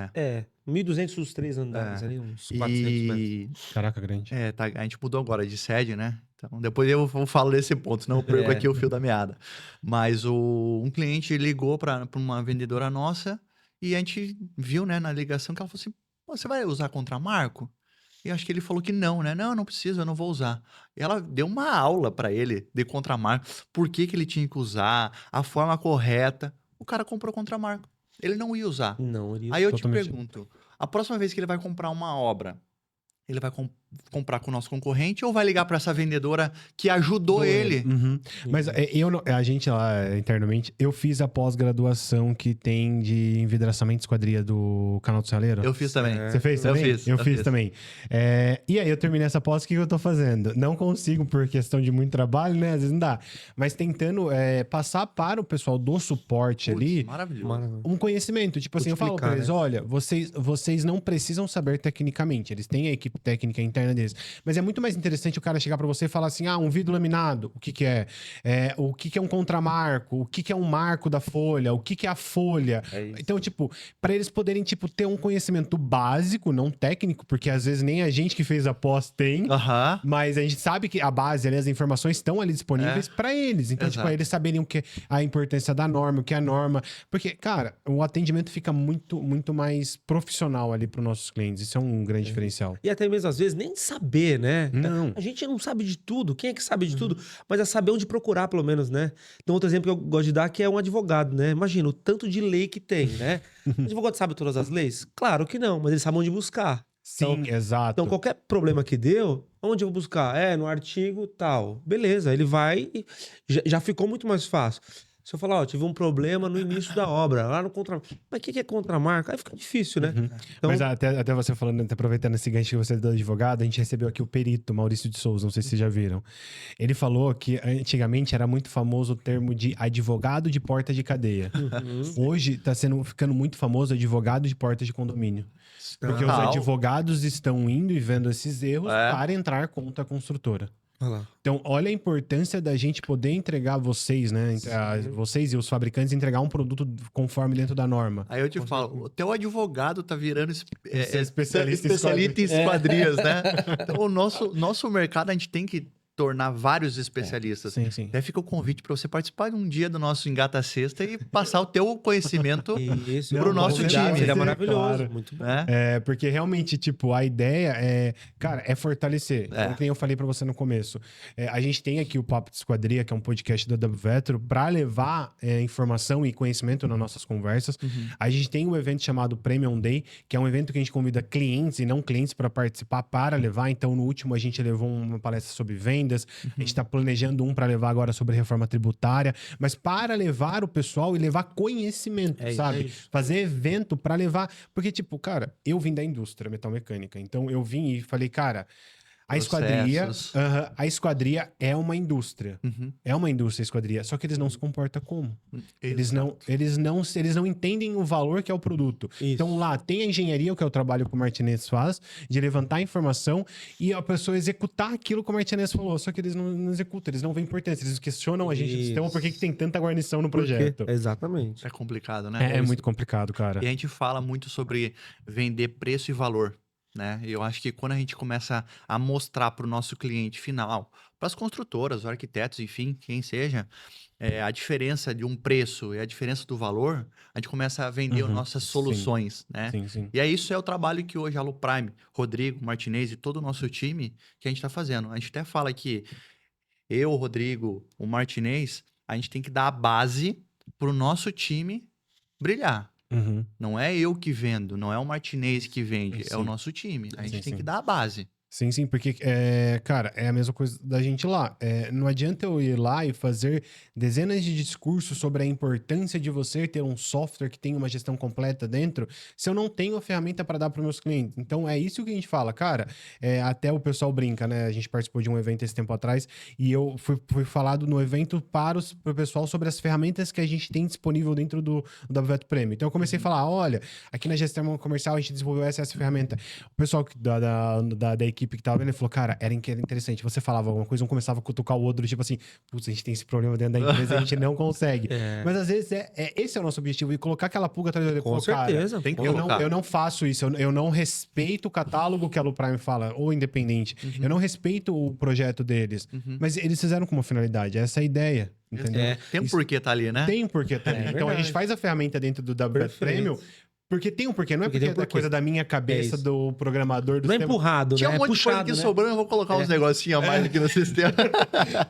1.200 os 3 andares, ali uns 400 metros. Caraca, grande. A gente mudou agora de sede, né? Então, depois eu falo desse ponto, senão eu perco aqui o fio da meada. Mas um cliente ligou para uma vendedora nossa e a gente viu, né, na ligação que ela falou assim, você vai usar contramarco? E acho que ele falou que não, né? Não precisa, eu não vou usar. E ela deu uma aula para ele de contramarco, por que ele tinha que usar, a forma correta. O cara comprou contramarco. Ele não ia usar. Não, ele... Aí eu te Totalmente. pergunto, a próxima vez que ele vai comprar uma obra, ele vai comprar com o nosso concorrente ou vai ligar para essa vendedora que ajudou ele? Mas a gente lá internamente, eu fiz a pós-graduação que tem de envidraçamento e esquadria do canal do Saleiro. Eu fiz também. Você fez Eu também? fiz, Eu eu fiz fiz. também. E aí eu terminei essa pós, o que eu tô fazendo? Não consigo por questão de muito trabalho, né? Às vezes não dá. Mas tentando passar para o pessoal do suporte Putz, ali maravilhoso. um conhecimento. Tipo assim, eu falo pra Multiplicar, eles, né? olha, vocês não precisam saber tecnicamente. Eles têm a equipe técnica interna deles. Mas é muito mais interessante o cara chegar pra você e falar assim, um vidro laminado, o que que é? O que que é um contramarco? O que que é um marco da folha? O que que é a folha? Então, tipo, pra eles poderem, tipo, ter um conhecimento básico, não técnico, porque às vezes nem a gente que fez a pós tem, Aham. mas a gente sabe que a base ali, as informações estão ali disponíveis pra eles. Então, tipo, Exato. eles saberem o que é a importância da norma, o que é a norma. Porque, cara, o atendimento fica muito, muito mais profissional ali pros nossos clientes. Isso é um grande diferencial. E até mesmo, às vezes, nem saber, né? Não. A gente não sabe de tudo. Quem é que sabe de tudo? Mas é saber onde procurar, pelo menos, né? Então, outro exemplo que eu gosto de dar que é um advogado, né? Imagina o tanto de lei que tem, né? O advogado sabe todas as leis? Claro que não, mas ele sabe onde buscar. Sim, exato. Então, qualquer problema que deu, onde eu vou buscar? No artigo tal. Beleza, ele vai e já ficou muito mais fácil. Se eu falar, tive um problema no início da obra, lá no contramarco. Mas o que é contramarco? Aí fica difícil, né? Então, Mas até você falando, até aproveitando esse gancho que você é do advogado, a gente recebeu aqui o perito, Maurício de Souza, não sei se vocês já viram. Ele falou que antigamente era muito famoso o termo de advogado de porta de cadeia. Hoje tá ficando muito famoso advogado de porta de condomínio. Porque os Total. advogados estão indo e vendo esses erros para entrar contra a construtora. olha lá. Então, olha a importância da gente poder entregar vocês, né? Vocês e os fabricantes entregar um produto conforme dentro da norma. Aí eu te falo, o teu advogado tá virando especialista em especialista em esquadrias, né? Então, o nosso mercado, a gente tem que tornar vários especialistas. Sim, sim. Até fica o convite para você participar de um dia do nosso Engata Sexta e passar o teu conhecimento, Isso, pro nosso convidado, time. Seria Sim, maravilhoso. claro. Muito bom. né? Porque realmente, tipo, a ideia é fortalecer. Como que nem eu falei pra você no começo. A gente tem aqui o Papo de Esquadria, que é um podcast da Vetro, pra levar informação e conhecimento nas nossas conversas. A gente tem um evento chamado Premium Day, que é um evento que a gente convida clientes e não clientes pra participar, para levar. Então, no último, a gente levou uma palestra sobre vendas. A gente tá planejando um pra levar agora sobre reforma tributária. Mas para levar o pessoal e levar conhecimento, sabe? É isso. Fazer evento pra levar... Porque, tipo, cara, eu vim da indústria metalmecânica. Então, eu vim e falei, cara... processos. A esquadria é uma indústria. Uhum. É uma indústria a esquadria, só que eles não se comportam como? Eles Exato. não entendem o valor que é o produto. Isso. Então lá tem a engenharia, que é o trabalho que o Martinez faz, de levantar a informação e a pessoa executar aquilo que o Martinez falou. Só que eles não executam, eles não veem importância, eles questionam a gente do Isso. sistema por que tem tanta guarnição no Por quê? projeto. Exatamente. É complicado, né? É muito complicado, cara. E a gente fala muito sobre vender preço e valor, né? E eu acho que quando a gente começa a mostrar para o nosso cliente final, para as construtoras, os arquitetos, enfim, quem seja, a diferença de um preço e a diferença do valor, a gente começa a vender Uhum, nossas sim. soluções, né? Sim. E isso é o trabalho que hoje a Aluprime, Rodrigo, Martinez e todo o nosso time que a gente está fazendo. A gente até fala que eu, o Rodrigo, o Martinez, a gente tem que dar a base para o nosso time brilhar. Uhum. Não é eu que vendo, não é o Martinez que vende, é o Sim. nosso time. A gente Sim, tem sim. que dar a base. Sim, porque, cara, é a mesma coisa da gente lá. Não adianta eu ir lá e fazer dezenas de discursos sobre a importância de você ter um software que tenha uma gestão completa dentro, se eu não tenho a ferramenta para dar para os meus clientes. Então, é isso que a gente fala, cara. Até o pessoal brinca, né? A gente participou de um evento esse tempo atrás e eu fui falado no evento para o pessoal sobre as ferramentas que a gente tem disponível dentro do WVET Premium. Então, eu comecei a falar, olha, aqui na gestão comercial a gente desenvolveu essa ferramenta. O pessoal da equipe que tava vendo, ele falou, cara, era interessante. Você falava alguma coisa, um começava a cutucar o outro, tipo assim, putz, a gente tem esse problema dentro da empresa e a gente não consegue. Mas às vezes esse é o nosso objetivo, e colocar aquela pulga atrás da orelha. Com certeza. tem que Eu colocar. não faço isso, eu não respeito o catálogo que a Aluprime fala, ou independente. Eu não respeito o projeto deles. Mas eles fizeram com uma finalidade, essa é a ideia. Entendeu? Tem um porquê tá ali, né? Tem um porquê tá ali. Então a gente verdade. faz a ferramenta dentro do WVET Perfeito. Premium. Porque tem um porquê, não é Porque porque tem um é porquê. coisa da minha cabeça, isso. do programador do Não é sistema. empurrado, Tinha né? um monte É de coisa puxado, aqui né? sobrando, eu vou colocar uns negocinhos a mais aqui no sistema.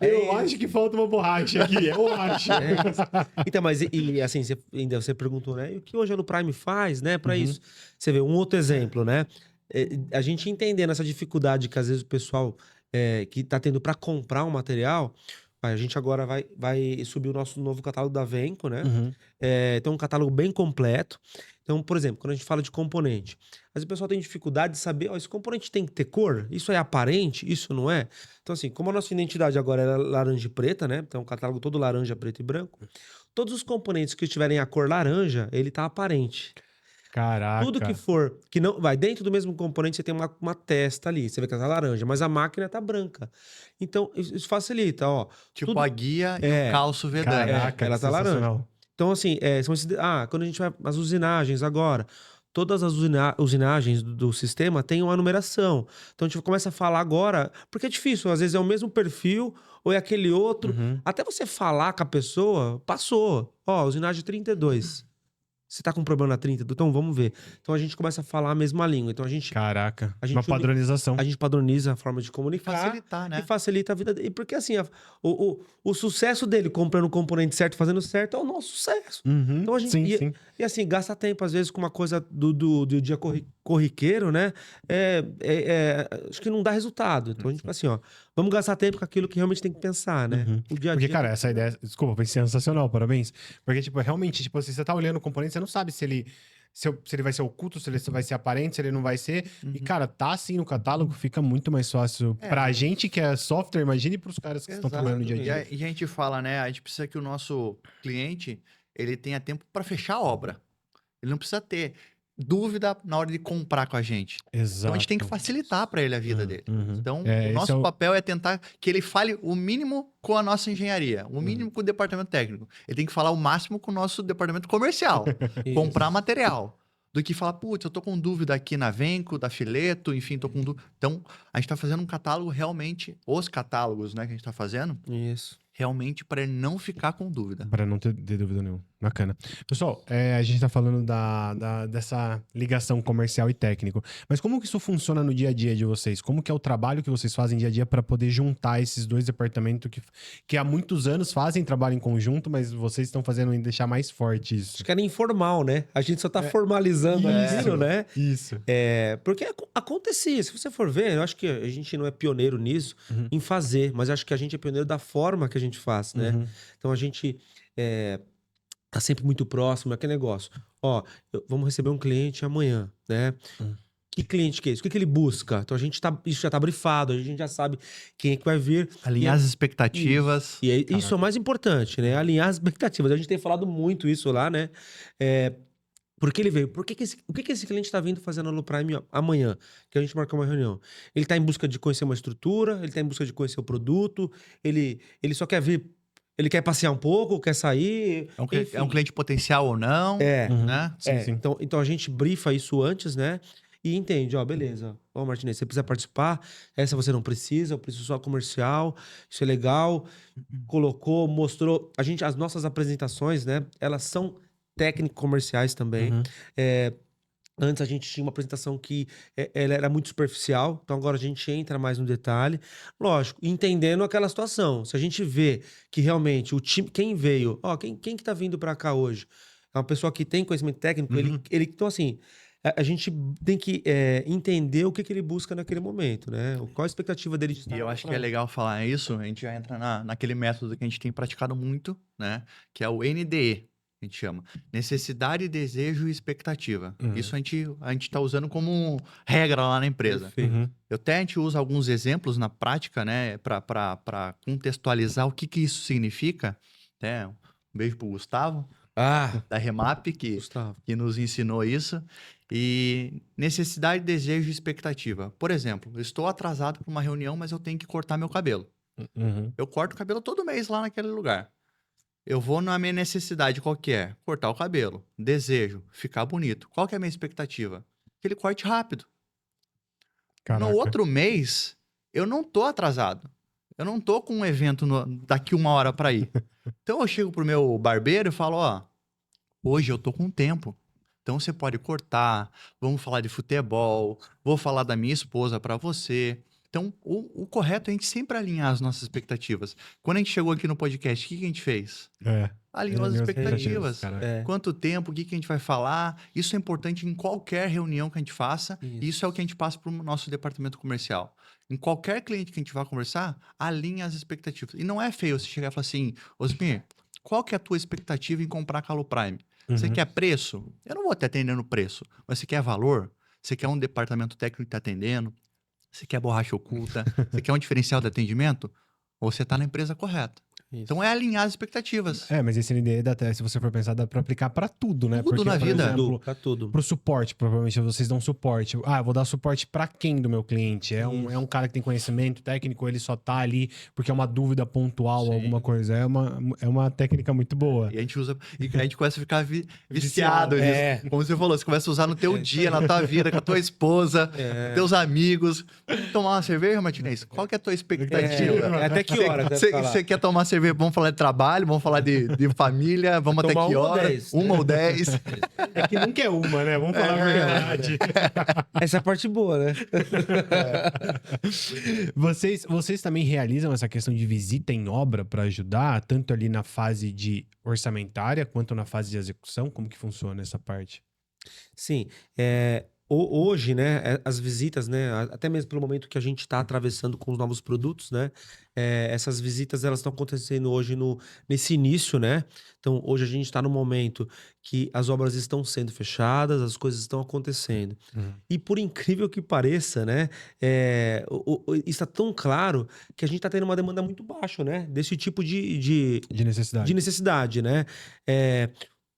Eu acho que falta uma borracha aqui, eu acho. Então, mas assim, você perguntou, né? E o que hoje a Aluprime faz, né, para isso? Você vê um outro exemplo, né? A gente entendendo essa dificuldade que às vezes o pessoal que tá tendo para comprar um material, a gente agora vai subir o nosso novo catálogo da Venco, né? Tem um catálogo bem completo. Então, por exemplo, quando a gente fala de componente, às vezes o pessoal tem dificuldade de saber, esse componente tem que ter cor? Isso é aparente? Isso não é? Então, assim, como a nossa identidade agora é laranja e preta, né? Então, o catálogo todo laranja, preto e branco. Todos os componentes que tiverem a cor laranja, ele tá aparente. Caraca. Tudo que for, que não vai dentro do mesmo componente, você tem uma testa ali, você vê que ela tá laranja, mas a máquina tá branca. Então, isso facilita, ó. Tipo tudo- a guia e o calço vedando. Caraca, ela que tá laranja. sensacional. Então, assim, quando a gente vai. As usinagens agora, todas as usinagens do sistema têm uma numeração. Então a gente começa a falar agora, porque é difícil, às vezes é o mesmo perfil ou é aquele outro. Até você falar com a pessoa, passou. Ó, usinagem 32. Você tá com problema na 32? Então vamos ver. Então a gente começa a falar a mesma língua. Então Caraca, a gente uma padronização. a gente padroniza a forma de comunicar. Facilitar, né? E facilita a vida dele. Porque assim, o sucesso dele comprando o componente certo, fazendo certo, é o nosso sucesso. Então a gente. Sim. E assim, gasta tempo, às vezes, com uma coisa do dia corriqueiro, né? Acho que não dá resultado. Então a gente fala assim, ó, vamos gastar tempo com aquilo que realmente tem que pensar, né? O dia a dia. Porque, cara, essa ideia, desculpa, foi sensacional, parabéns. Porque, tipo, realmente, tipo, se você tá olhando o componente, você não sabe se ele vai ser oculto, se ele vai ser aparente, se ele não vai ser. E, cara, tá assim no catálogo, fica muito mais fácil. Pra gente que é software, imagine pros caras que estão trabalhando no dia a dia. E a gente fala, né? A gente precisa que o nosso cliente ele tenha tempo para fechar a obra. Ele não precisa ter dúvida na hora de comprar com a gente. Exato. Então a gente tem que facilitar para ele a vida dele. Então, o esse nosso é o- papel é tentar que ele fale o mínimo com a nossa engenharia, o mínimo com o departamento técnico. Ele tem que falar o máximo com o nosso departamento comercial, comprar material. Do que falar, putz, eu tô com dúvida aqui na Venco, da Fileto, enfim, tô com dúvida. Então, a gente tá fazendo um catálogo realmente, os catálogos, né, que a gente tá fazendo, Isso. realmente para ele não ficar com dúvida. Pra não ter dúvida nenhuma. Bacana. Pessoal, a gente tá falando dessa ligação comercial e técnico. Mas como que isso funciona no dia a dia de vocês? Como que é o trabalho que vocês fazem dia a dia para poder juntar esses dois departamentos que há muitos anos fazem trabalho em conjunto, mas vocês estão fazendo em deixar mais forte isso? Acho que era informal, né? A gente só tá formalizando aquilo, né? Isso. Porque acontecia. Se você for ver, eu acho que a gente não é pioneiro nisso, em fazer, mas acho que a gente é pioneiro da forma que a gente faz, né? Então a gente tá sempre muito próximo, aquele negócio. Ó, vamos receber um cliente amanhã, né? Que cliente que é esse? O que ele busca? Então isso já tá brifado, a gente já sabe quem é que vai vir. Alinhar as expectativas. Isso é o mais importante, né? Alinhar as expectativas. A gente tem falado muito isso lá, né? Por que ele veio? O que esse cliente está vindo fazer na Aluprime amanhã? Que a gente marcou uma reunião. Ele está em busca de conhecer uma estrutura, ele está em busca de conhecer o produto, ele só quer vir, ele quer passear um pouco, quer sair. É um cliente potencial ou não, né? Sim. Então a gente brifa isso antes, né? E entende, ó, beleza. Ó, Martinez, você precisa participar, essa você não precisa, eu preciso só comercial, isso é legal. Colocou, mostrou. As nossas apresentações, né? Elas são técnico-comerciais também. Antes a gente tinha uma apresentação que ela era muito superficial, então agora a gente entra mais no detalhe. Lógico, entendendo aquela situação. Se a gente vê que realmente o time, quem veio, quem que tá vindo para cá hoje? É uma pessoa que tem conhecimento técnico, então assim, a gente tem que entender o que ele busca naquele momento, né? Qual a expectativa dele de estar E eu acho que é legal falar isso, a gente já entra naquele método que a gente tem praticado muito, né? Que é o NDE. A gente chama. Necessidade, desejo e expectativa. Isso a gente tá usando como regra lá na empresa. Eu até a gente usa alguns exemplos na prática, né? Para contextualizar o que isso significa. Um beijo pro Gustavo, da Remap, que nos ensinou isso. E necessidade, desejo e expectativa. Por exemplo, eu estou atrasado para uma reunião, mas eu tenho que cortar meu cabelo. Eu corto o cabelo todo mês lá naquele lugar. Eu vou na minha necessidade, qual que é? Cortar o cabelo. Desejo, ficar bonito. Qual que é a minha expectativa? Que ele corte rápido. Caraca. No outro mês, eu não tô atrasado. Eu não tô com um evento daqui 1 hora para ir. Então eu chego pro meu barbeiro e falo, hoje eu tô com tempo. Então você pode cortar, vamos falar de futebol, vou falar da minha esposa para você. Então, o correto é a gente sempre alinhar as nossas expectativas. Quando a gente chegou aqui no podcast, o que a gente fez? Alinhou as expectativas. Quanto tempo, o que a gente vai falar. Isso é importante em qualquer reunião que a gente faça. E isso é o que a gente passa para o nosso departamento comercial. Em qualquer cliente que a gente vai conversar, alinha as expectativas. E não é feio você chegar e falar assim, Osmir, qual que é a tua expectativa em comprar a Aluprime? Você quer preço? Eu não vou te atender no preço. Mas você quer valor? Você quer um departamento técnico te atendendo? Você quer borracha oculta? Você quer um diferencial de atendimento? Ou você está na empresa correta? Isso. Então é alinhar as expectativas. Mas esse NDE, se você for pensar, dá pra aplicar pra tudo, né? Tudo na vida. Por exemplo, Pra tudo. pro suporte, provavelmente vocês dão suporte. Eu vou dar suporte pra quem do meu cliente? É um cara que tem conhecimento técnico, ele só tá ali porque é uma dúvida pontual, alguma coisa. É uma técnica muito boa. E a gente usa, e a gente começa a ficar viciado nisso. Como você falou, você começa a usar no teu dia, na tua vida, com a tua esposa, teus amigos. Tomar uma cerveja, Martinez? Qual que é a tua expectativa? Até que hora? Você quer tomar cerveja? Vamos falar de trabalho, vamos falar de família, vamos até que hora? 1 ou 10. É que nunca é uma, né? Vamos falar a verdade. Essa é a parte boa, né? Vocês também realizam essa questão de visita em obra para ajudar, tanto ali na fase de orçamentária quanto na fase de execução? Como que funciona essa parte? Sim. Hoje, né, as visitas, né, até mesmo pelo momento que a gente está atravessando com os novos produtos, né, essas visitas elas estão acontecendo hoje nesse início, né? Então, hoje a gente está no momento que as obras estão sendo fechadas, as coisas estão acontecendo. E por incrível que pareça, né, está tão claro que a gente está tendo uma demanda muito baixa, né, desse tipo de necessidade. De necessidade, né?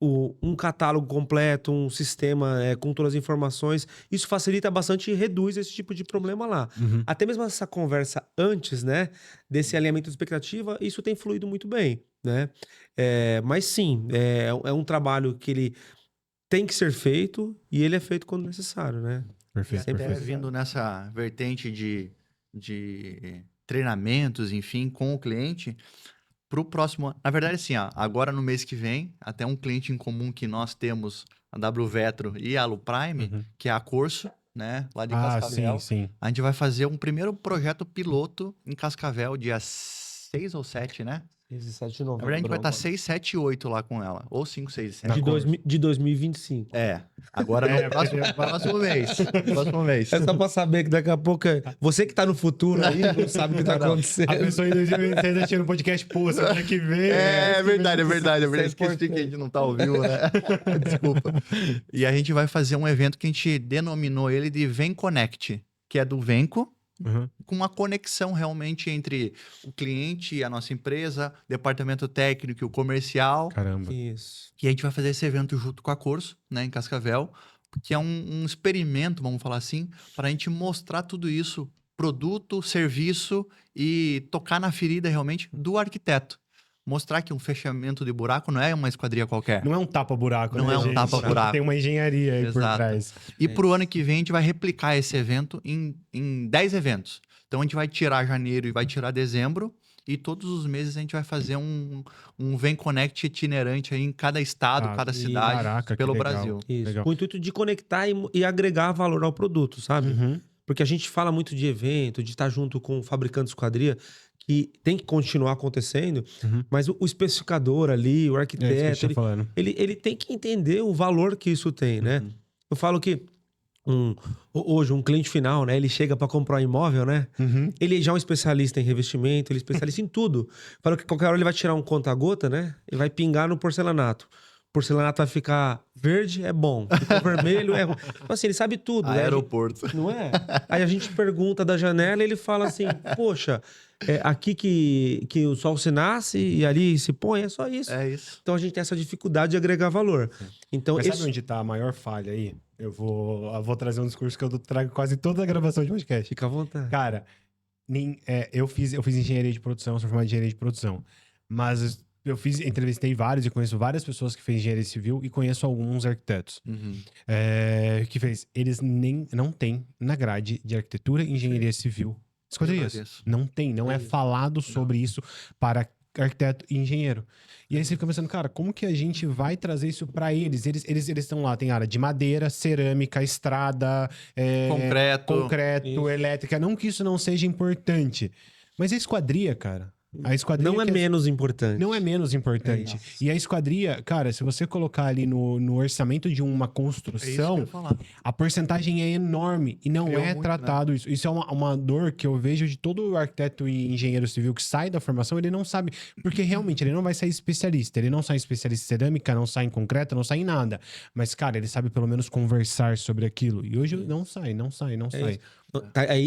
Um catálogo completo, um sistema com todas as informações, isso facilita bastante e reduz esse tipo de problema lá. Até mesmo essa conversa antes, né, desse alinhamento de expectativa, isso tem fluído muito bem, né? Mas sim, é um trabalho que ele tem que ser feito e ele é feito quando necessário, né? Perfeito. Até vindo nessa vertente de treinamentos, enfim, com o cliente... Pro próximo... Na verdade, assim, agora no mês que vem, até um cliente em comum que nós temos, a WVetro e a Aluprime, que é a Corso, né? Lá de Cascavel. Sim. A gente vai fazer um primeiro projeto piloto em Cascavel, dia 6 ou 7, né? 17 de novembro. Na verdade, a gente vai estar agora. 6, 7 e 8 lá com ela. Ou 5, 6 e 7. De 2025. Agora no próximo mês. Próximo mês. É só pra saber que daqui a pouco... Você que tá no futuro aí, não sabe o que tá acontecendo. A pessoa em 2026 tá tirando podcast, pô, semana que vem. É verdade. Isso é Esqueci que a importante. gente não tá ao vivo, né? Desculpa. E a gente vai fazer um evento que a gente denominou ele de Vem Connect, que é do Venco, Uhum. com uma conexão realmente entre o cliente e a nossa empresa, departamento técnico e o comercial. Caramba. Isso. E a gente vai fazer esse evento junto com a Corso, né, em Cascavel, que é um experimento, vamos falar assim, para a gente mostrar tudo isso, produto, serviço e tocar na ferida realmente do arquiteto. Mostrar que um fechamento de buraco não é uma esquadria qualquer. Não é um tapa-buraco, Não né, é um gente? tapa-buraco. Tem uma engenharia aí por Exato. trás. E pro ano que vem a gente vai replicar esse evento em 10 eventos. Então a gente vai tirar janeiro e vai tirar dezembro. E todos os meses a gente vai fazer um Vem Connect itinerante aí em cada estado, Ah, cada e cidade, caraca, que pelo legal. Brasil. Isso. Legal. Com o intuito de conectar e agregar valor ao produto, sabe? Uhum. Porque a gente fala muito de evento, de estar junto com o fabricante de esquadria, que tem que continuar acontecendo, Uhum. mas o especificador ali, o É isso que eu arquiteto, tô falando. ele tem que entender o valor que isso tem, né? Eu falo que hoje um cliente final, né? Ele chega para comprar um imóvel, né? Uhum. Ele já é um especialista em revestimento, ele é especialista em tudo. Fala que qualquer hora ele vai tirar um conta-gota, né? E vai pingar no porcelanato. O porcelanato vai ficar verde, é bom. Ficou vermelho, é ruim. Então, assim, ele sabe tudo. Né? Aeroporto. Não é? Aí a gente pergunta da janela e ele fala assim, poxa, é aqui que o sol se nasce e ali se põe, é só isso. É isso. Então a gente tem essa dificuldade de agregar valor. Então, Mas esse... sabe onde tá a maior falha aí? Eu vou trazer um discurso que eu trago quase toda a gravação de podcast. Fica à vontade. Cara, eu fiz engenharia de produção, sou formado em engenharia de produção. Mas entrevistei vários e conheço várias pessoas que fez engenharia civil e conheço alguns arquitetos. Eles não têm na grade de arquitetura e engenharia civil esquadrias. Não tem, não é falado sobre isso para arquiteto e engenheiro. E aí você fica pensando, cara, como que a gente vai trazer isso para eles? Eles estão lá, tem área de madeira, cerâmica, estrada, concreto, elétrica. Não que isso não seja importante, mas a esquadria, cara. A esquadria Não é menos importante. não é menos importante. E a esquadria, cara, se você colocar ali no orçamento de uma construção, a porcentagem é enorme e não é tratado isso. Isso é uma dor que eu vejo de todo arquiteto e engenheiro civil que sai da formação, ele não sabe, porque realmente ele não vai sair especialista. Ele não sai especialista em cerâmica, não sai em concreto, não sai em nada. Mas, cara, ele sabe pelo menos conversar sobre aquilo. E hoje não sai.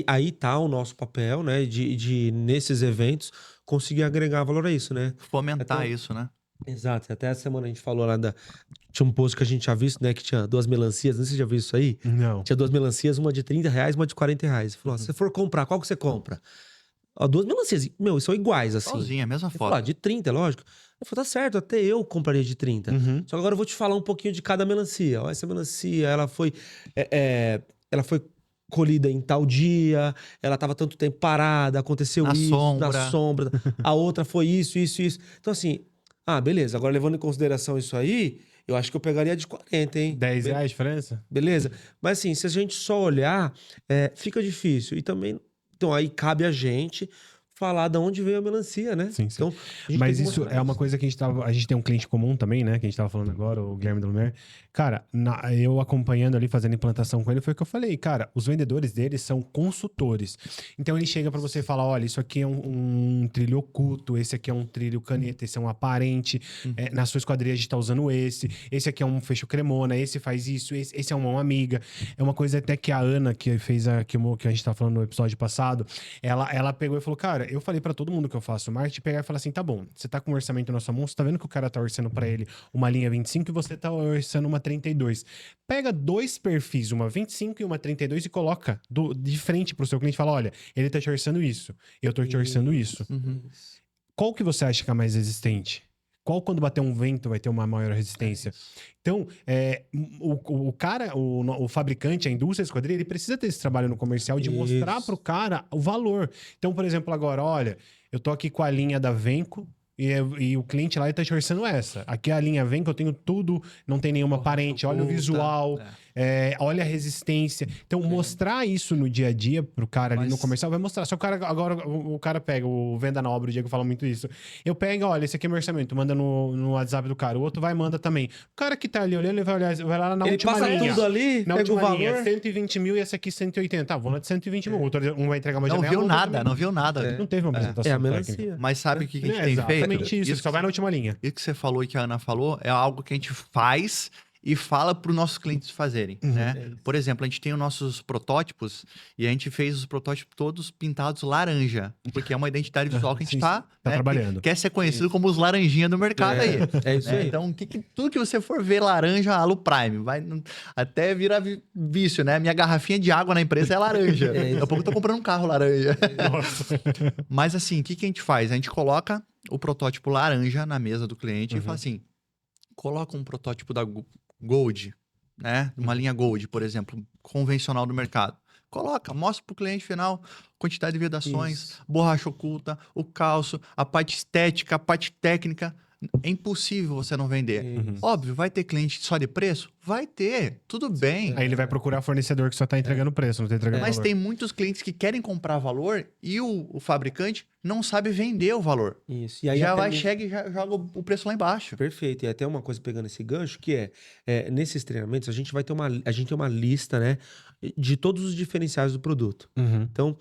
Aí tá o nosso papel, né, de nesses eventos conseguir agregar valor a isso, né? Fomentar isso, né? Exato. Até essa semana a gente falou lá tinha um post que a gente tinha visto, né, que tinha 2 melancias, não sei se você já viu isso aí. Não. Tinha 2 melancias, uma de R$30, uma de R$40. Falou, se você for comprar, qual que você compra? Ó, 2 melancias, são iguais, assim. Sozinha, mesma Ele foto. falou, de 30, é lógico. Eu falei, tá certo, até eu compraria de 30. Só que agora eu vou te falar um pouquinho de cada melancia. Ó, essa melancia, ela foi colhida em tal dia, ela tava tanto tempo parada, aconteceu na sombra. A outra foi isso. Então, assim, beleza. Agora, levando em consideração isso aí, eu acho que eu pegaria de 40, hein? R$10 de diferença? Beleza? Mas, assim, se a gente só olhar, fica difícil. E também, então, aí cabe a gente falar de onde veio a melancia, né? Sim. Então, mas isso é uma coisa que a gente tem um cliente comum também, né? Que a gente tava falando agora, o Guilherme Delumer. Cara, eu acompanhando ali, fazendo implantação com ele, foi o que eu falei. Cara, os vendedores deles são consultores. Então, ele chega pra você e fala, olha, isso aqui é um trilho oculto, esse aqui é um trilho caneta, esse é um aparente. Na sua esquadria, a gente tá usando esse aqui é um fecho cremona, esse faz isso, esse é uma mão amiga. É uma coisa até que a Ana, que fez que a gente tá falando no episódio passado, ela pegou e falou, cara, eu falei pra todo mundo que eu faço marketing, pegar e falar assim, tá bom, você tá com um orçamento na sua mão, você tá vendo que o cara tá orçando pra ele uma linha 25 e você tá orçando uma 32. Pega 2 perfis, uma 25 e uma 32 e coloca de frente pro seu cliente e fala, olha, ele tá te orçando isso, eu tô te orçando isso. Qual que você acha que é mais resistente? Qual, quando bater um vento, vai ter uma maior resistência? Então, o fabricante, a indústria, a esquadria, ele precisa ter esse trabalho no comercial de mostrar pro cara o valor. Então, por exemplo, agora, olha, eu tô aqui com a linha da Venco e o cliente lá ele tá te orçando essa. Aqui a linha Venco, eu tenho tudo, não tem nenhuma parente, olha o visual. olha a resistência. Então, mostrar isso no dia a dia pro cara ali no comercial vai mostrar. Só o cara, agora o cara pega, o Venda na Obra, o Diego fala muito isso. Eu pego, olha, esse aqui é meu orçamento, manda no WhatsApp do cara. O outro vai e manda também. O cara que tá ali olhando, ele vai olhar, vai lá na última linha. Ele passa tudo ali, Na pega o última valor. linha, 120 mil e essa aqui 180. Tá, vou na de 120 mil. Um vai entregar uma Não janela. viu o outro nada, também. não viu nada. Não teve uma apresentação É a técnica. melancia. Mas sabe o que a gente tem Exatamente feito? isso, só vai na última linha. Isso que você falou e que a Ana falou é algo que a gente faz e fala para os nossos clientes fazerem, né? Por exemplo, a gente tem os nossos protótipos e a gente fez os protótipos todos pintados laranja, porque é uma identidade visual que a gente tá trabalhando. Quer ser conhecido como os laranjinha do mercado aí. É isso né? aí. Então, tudo que você for ver laranja, Alu Prime, vai até virar vício, né? Minha garrafinha de água na empresa é laranja. Daqui a pouco eu tô comprando um carro laranja. Mas assim, o que a gente faz? A gente coloca o protótipo laranja na mesa do cliente e fala assim, coloca um protótipo da Gold, né? Uma linha Gold, por exemplo, convencional do mercado. Coloca, mostra para o cliente final quantidade de vedações, borracha oculta, o calço, a parte estética, a parte técnica. É impossível você não vender. Óbvio, vai ter cliente só de preço? Vai ter, tudo bem. Aí ele vai procurar fornecedor que só tá entregando preço, não tá entregando Mas valor. tem muitos clientes que querem comprar valor e o fabricante não sabe vender o valor. Isso. E aí Já até vai, mesmo- chega e já joga o preço lá embaixo. Perfeito. E até uma coisa pegando esse gancho, que nesses treinamentos, a gente tem uma lista, né, de todos os diferenciais do produto. Então,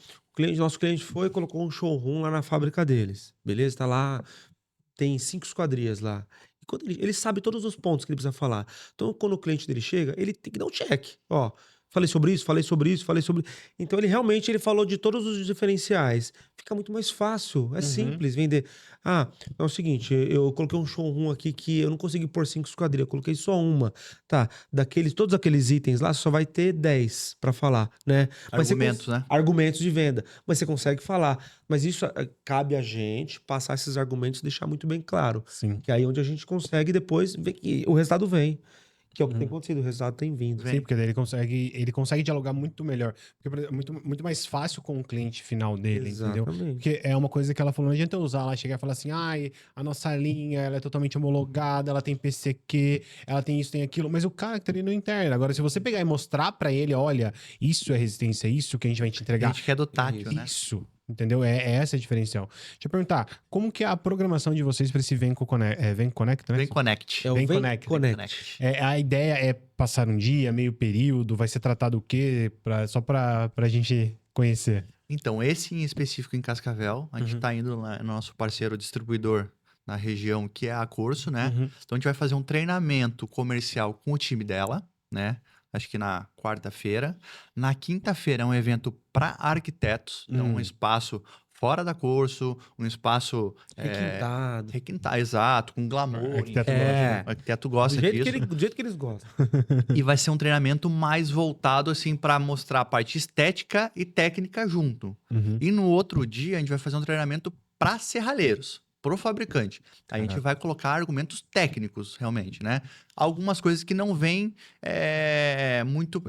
nosso cliente foi e colocou um showroom lá na fábrica deles. Beleza? Tá lá, tem 5 esquadrias lá. E quando ele sabe todos os pontos que ele precisa falar. Então, quando o cliente dele chega, ele tem que dar um check. Ó, falei sobre isso, falei sobre isso, falei sobre... Então, ele falou de todos os diferenciais. Fica muito mais fácil. É simples vender. Ah, é o seguinte, eu coloquei um showroom aqui que eu não consegui pôr 5 esquadrias, eu coloquei só uma. Tá, todos aqueles itens lá, só vai ter 10 pra falar, né? Mas você Argumentos, né? Argumentos de venda. Mas você consegue falar. Mas isso cabe a gente passar esses argumentos e deixar muito bem claro. Sim. Que é aí onde a gente consegue depois ver que o resultado vem. Que é o que tem acontecido, o resultado tem vindo. Sim, porque daí ele consegue dialogar muito melhor. Porque por exemplo, é muito mais fácil com o cliente final dele, entendeu? Exatamente. Porque é uma coisa que ela falou, não adianta eu usar lá, chegar e falar assim, ai, a nossa linha, ela é totalmente homologada, ela tem PCQ, ela tem isso, tem aquilo, mas o cara que tá ali no interno. Agora, se você pegar e mostrar pra ele, olha, isso é resistência, isso que a gente vai te A entregar. gente quer do tátil, né? Isso, entendeu? É essa a diferencial. Deixa eu perguntar, como que é a programação de vocês pra esse Vem Connect, né? Vem Connect. É o Vem Vem Connect. Connect. A ideia é passar um dia, meio período, vai ser tratado o quê? Só pra gente conhecer. Então, esse em específico em Cascavel, a gente tá indo lá no nosso parceiro distribuidor na região, que é a Corso, né? Então, a gente vai fazer um treinamento comercial com o time dela, né? Acho que na quarta-feira. Na quinta-feira é um evento para arquitetos, então um espaço fora da Corso, um espaço requintado, exato, com glamour. O arquiteto O arquiteto gosta Do jeito, disso. do jeito que eles gostam. E vai ser um treinamento mais voltado assim para mostrar a parte estética e técnica junto. E no outro dia a gente vai fazer um treinamento para serralheiros, pro fabricante. A gente vai colocar argumentos técnicos, realmente, né? Algumas coisas que não vêm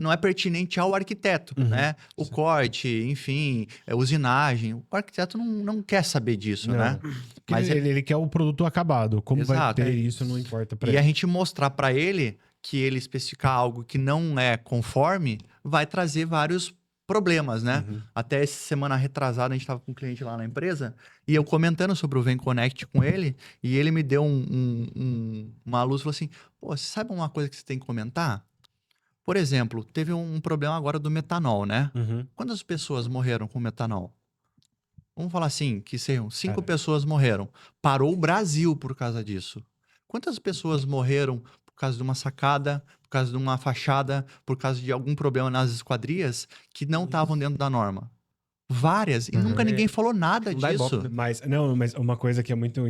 não é pertinente ao arquiteto, né? O corte, enfim, usinagem. O arquiteto não quer saber disso, né? Mas ele quer o produto acabado. Como vai Exato, ter é isso, não importa pra E ele. a gente mostrar para ele que ele especificar algo que não é conforme vai trazer vários problemas, né? Até essa semana retrasada a gente estava com um cliente lá na empresa e eu comentando sobre o Vem Connect com ele e ele me deu uma luz e falou assim, pô, você sabe uma coisa que você tem que comentar? Por exemplo, teve um problema agora do metanol, né? Quantas pessoas morreram com metanol? Vamos falar assim, que sejam 5 pessoas morreram. Parou o Brasil por causa disso. Quantas pessoas morreram por causa de uma sacada, por causa de uma fachada, por causa de algum problema nas esquadrias que não estavam dentro da norma? Várias. E nunca ninguém falou nada Não dá disso. ibope, Mas uma coisa que é muito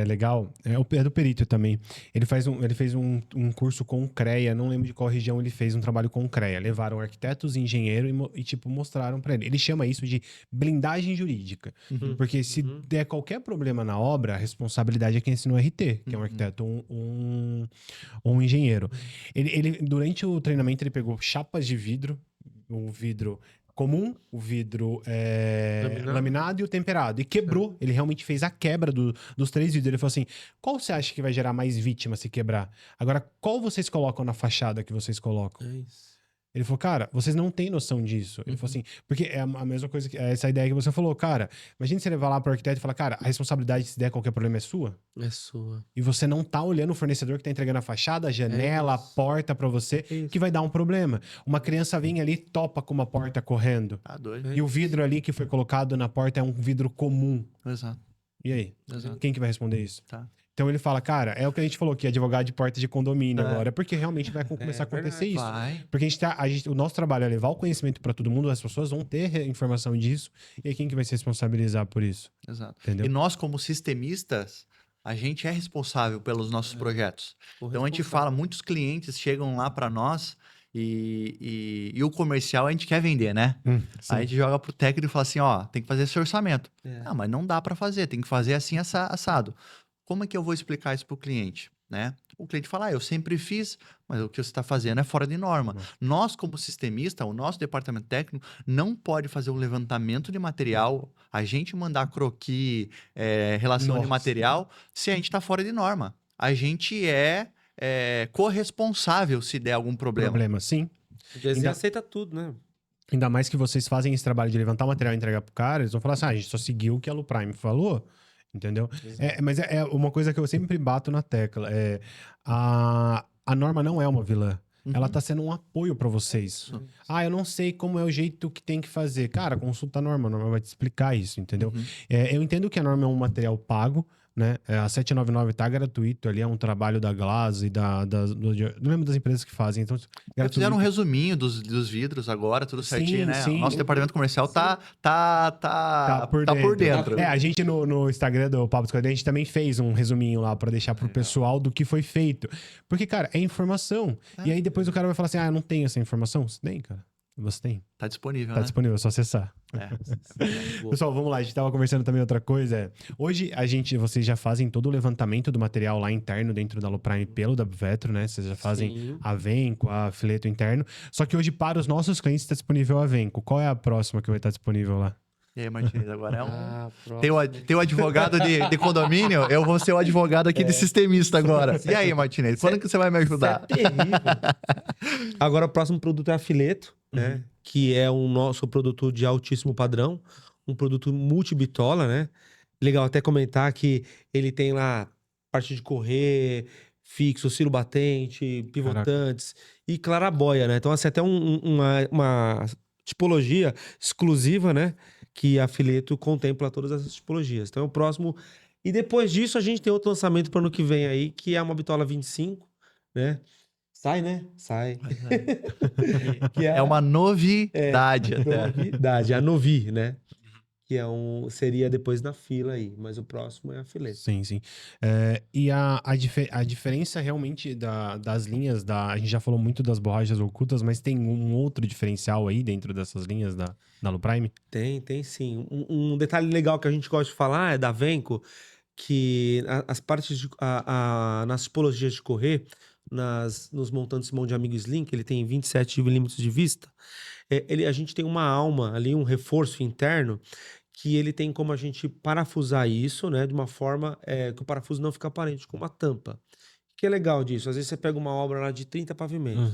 legal é do perito também. Ele fez um curso com o CREA, não lembro de qual região ele fez um trabalho com o CREA. Levaram arquitetos e engenheiros e tipo, mostraram pra ele. Ele chama isso de blindagem jurídica. Porque se der qualquer problema na obra, a responsabilidade é quem assina o RT, que é um arquiteto ou um engenheiro. Ele, durante o treinamento, ele pegou chapas de vidro, o vidro comum, o vidro Laminado. laminado e o temperado. E quebrou. Ele realmente fez a quebra dos 3 vidros. Ele falou assim, qual você acha que vai gerar mais vítima se quebrar? Agora, qual vocês colocam na fachada que vocês colocam? É isso. Ele falou, cara, vocês não têm noção disso. Ele falou assim, porque é a mesma coisa, essa ideia que você falou, cara, imagina você levar lá pro arquiteto e falar, cara, a responsabilidade se der qualquer problema é sua. É sua. E você não tá olhando o fornecedor que tá entregando a fachada, a janela, a porta pra você, Isso. que vai dar um problema. Uma criança vem ali, topa com uma porta correndo. Tá doido. E o vidro ali que foi colocado na porta é um vidro comum. Exato, E aí? exato. Quem que vai responder isso? Tá. Então ele fala, cara, é o que a gente falou aqui, advogado de porta de condomínio É. agora, porque realmente vai começar a acontecer isso. Vai. Porque o nosso trabalho é levar o conhecimento para todo mundo, as pessoas vão ter informação disso, e aí quem que vai se responsabilizar por isso? Exato. Entendeu? E nós, como sistemistas, a gente é responsável pelos nossos projetos. Então a gente fala, muitos clientes chegam lá para nós e o comercial a gente quer vender, né? Sim. Aí a gente joga pro técnico e fala assim, ó, tem que fazer esse orçamento. É. Ah, mas não dá para fazer, tem que fazer assim assado. Como é que eu vou explicar isso pro cliente, né? O cliente fala, eu sempre fiz, mas o que você está fazendo é fora de norma. Nós, como sistemista, o nosso departamento técnico não pode fazer um levantamento de material, a gente mandar croquis, relação de Nossa. material, se a gente está fora de norma. A gente é corresponsável se der algum problema. Sim. Você Ainda- aceita tudo, né? Ainda mais que vocês fazem esse trabalho de levantar o material e entregar pro cara, eles vão falar assim, a gente só seguiu o que a Lu Prime falou, entendeu? Mas é uma coisa que eu sempre bato na tecla, a norma não é uma vilã. Ela tá sendo um apoio para vocês. Ah, eu não sei como é o jeito que tem que fazer. Cara, consulta a norma vai te explicar isso, entendeu? Eu entendo que a norma é um material pago, né? A 799 tá gratuito ali, é um trabalho da Glass e não lembro das empresas que fazem. Então, Eles fizeram um gratuito. resuminho dos vidros agora, tudo Sim, certinho, né? sim. O nosso departamento comercial tá por dentro. A gente no Instagram do Papo Esquadrão, a gente também fez um resuminho lá pra deixar pro pessoal do que foi feito. Porque, cara, é informação. E aí depois o cara vai falar assim, eu não tenho essa informação. Você tem, cara. Você tem. Tá disponível, Tá né? disponível, é só acessar. É. Pessoal, vamos lá. A gente tava conversando também outra coisa. Hoje, vocês já fazem todo o levantamento do material lá interno dentro da Loprime pelo WVetro, né? Vocês já fazem Sim. a Venco, a fileto interno. Só que hoje, para os nossos clientes, está disponível a Venco. Qual é a próxima que vai estar disponível lá? E aí, Martins, agora é um... Pronto. Tem o advogado de condomínio, eu vou ser o advogado aqui de sistemista agora. E aí, Martinez, quando que você vai me ajudar? Isso é terrível. Agora, o próximo produto é a Fileto, né? Que é um nosso produto de altíssimo padrão. Um produto multibitola, né? Legal até comentar que ele tem lá parte de correr, fixo, oscilo batente, pivotantes e clarabóia, né? Então, assim, até uma tipologia exclusiva, né? Que a Fileto contempla todas essas tipologias. Então, é o próximo. E depois disso, a gente tem outro lançamento para o ano que vem aí, que é uma bitola 25, né? Sai, né? Sai. Que É uma novidade até. novidade, a Novi, né? Que seria depois na fila aí, mas o próximo é a Fileto. Sim, sim. E a diferença realmente das linhas, a gente já falou muito das borrachas ocultas, mas tem um outro diferencial aí dentro dessas linhas da Luprime? Tem sim. Um detalhe legal que a gente gosta de falar é da Venco, que as partes nas tipologias de correr, nos montantes mão de amigo Slim, que ele tem 27 milímetros de vista, a gente tem uma alma ali, um reforço interno, que ele tem como a gente parafusar isso, né, de uma forma que o parafuso não fica aparente, com uma tampa. O que é legal disso? Às vezes você pega uma obra lá de 30 pavimentos,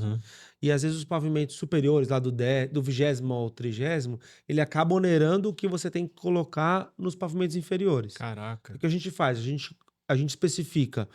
e às vezes os pavimentos superiores, lá do 20º ao 30º, ele acaba onerando o que você tem que colocar nos pavimentos inferiores. Caraca. O que a gente faz? A gente especifica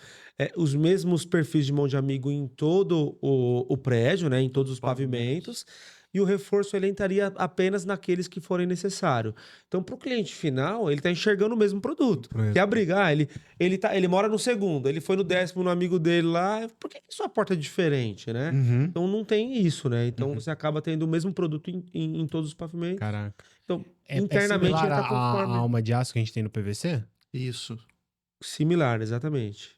os mesmos perfis de mão de amigo em todo o prédio, né, em todos os pavimentos, e o reforço ele entraria apenas naqueles que forem necessários. Então, para o cliente final, ele está enxergando o mesmo produto. Que é abrigar. Ele mora no segundo, ele foi no 10º no amigo dele lá. Por que sua porta é diferente, né? Então, não tem isso, né? Então, você acaba tendo o mesmo produto em todos os pavimentos. Caraca. Então, internamente, similar ele está a conforme. alma de aço que a gente tem no PVC? Isso. Similar, exatamente.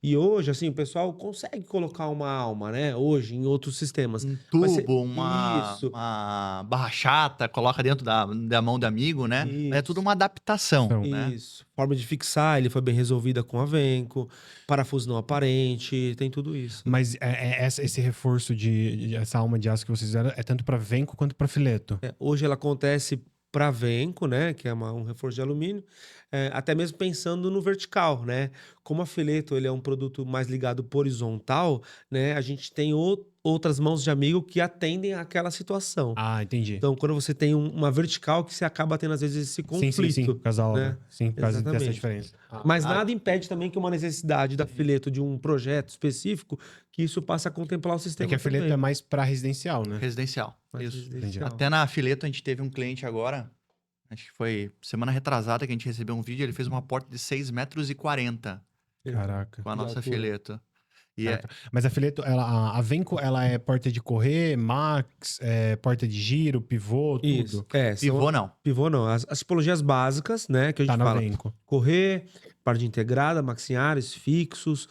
E hoje, assim, o pessoal consegue colocar uma alma, né? Hoje, em outros sistemas. Um Mas tubo, Isso. uma barra chata, coloca dentro da mão do amigo, né? É tudo Isso. uma adaptação, né? Isso. Forma de fixar, ele foi bem resolvida com a Venco. Parafuso não aparente, tem tudo isso. Mas esse reforço essa alma de aço que vocês fizeram é tanto para Venco quanto para fileto. Hoje ela acontece para Venco, né, que é um reforço de alumínio, até mesmo pensando no vertical, né? Como a Fileto ele é um produto mais ligado pro horizontal, né? A gente tem outras mãos de amigo que atendem àquela situação. Ah, entendi. Então, quando você tem uma vertical, que você acaba tendo às vezes esse conflito. Sim, por causa da obra. né? Sim, por causa dessa Exatamente. diferença. Mas nada impede também que uma necessidade da Fileto de um projeto específico, que isso passe a contemplar o sistema É que a Fileto também. é mais para residencial, né? Residencial. Mais Isso. residencial. Até na Fileto a gente teve um cliente agora, acho que foi semana retrasada que a gente recebeu um vídeo, ele fez uma porta de 6,40 m Caraca. com a De nossa altura. Fileto. E Caraca. Mas a Fileto, a Venco, ela é porta de correr, max, porta de giro, pivô, tudo. Isso. pivô não. Pivô não. As tipologias básicas, né? Que a gente Tá na fala. Venco. Correr, parte integrada, maxiares, fixos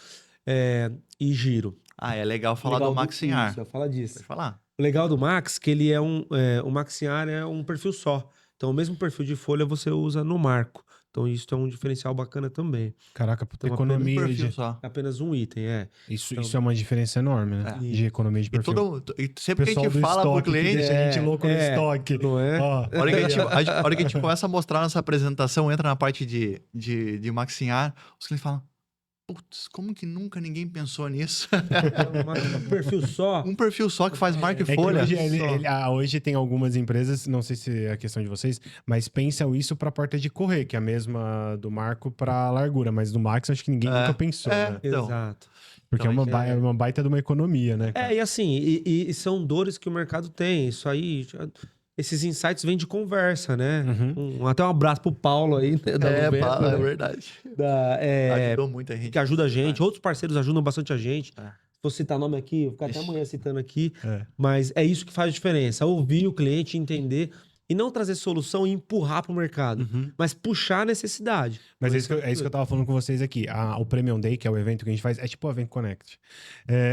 e giro. Ah, é legal falar Legal do Maxinhar. Isso, fala disso. Pode falar. O legal do Max, que ele é o Maxiar é um perfil só. Então, o mesmo perfil de folha você usa no marco. Então, isso é um diferencial bacana também. Caraca, puta Então, economia Perfil de... só. É apenas um item, Isso, Então- isso é uma diferença enorme, né? É. De economia de E, perfil. e sempre que a Pessoal gente do fala pro estoque que cliente, deixa a gente louco no estoque. Não é? Ó, a hora que a gente começa a mostrar nossa apresentação, entra na parte de Maxinhar, os clientes falam, putz, como que nunca ninguém pensou nisso? Um perfil só. Um perfil só que faz marca e É que folha. hoje, Só. hoje tem algumas empresas, não sei se é a questão de vocês, mas pensam isso para porta de correr, que é a mesma do Marco para largura, mas do Max acho que ninguém nunca pensou, né? Então, Exato. Porque então, é uma baita de uma economia, né? cara? E assim, e são dores que o mercado tem. Isso aí, esses insights vêm de conversa, né? Até um abraço pro Paulo aí, né, da Nuvento, Paulo, é né? verdade. Da, Ajudou muita gente. que ajuda a gente. Outros parceiros ajudam bastante a gente. É. Vou citar nome aqui, vou ficar até Ixi. amanhã citando aqui. É. Mas é isso que faz a diferença. Ouvir o cliente, entender e não trazer solução e empurrar pro mercado, mas puxar a necessidade. Mas é isso que eu tava falando com vocês aqui. O Premium Day, que é o evento que a gente faz, é tipo o Event Connect.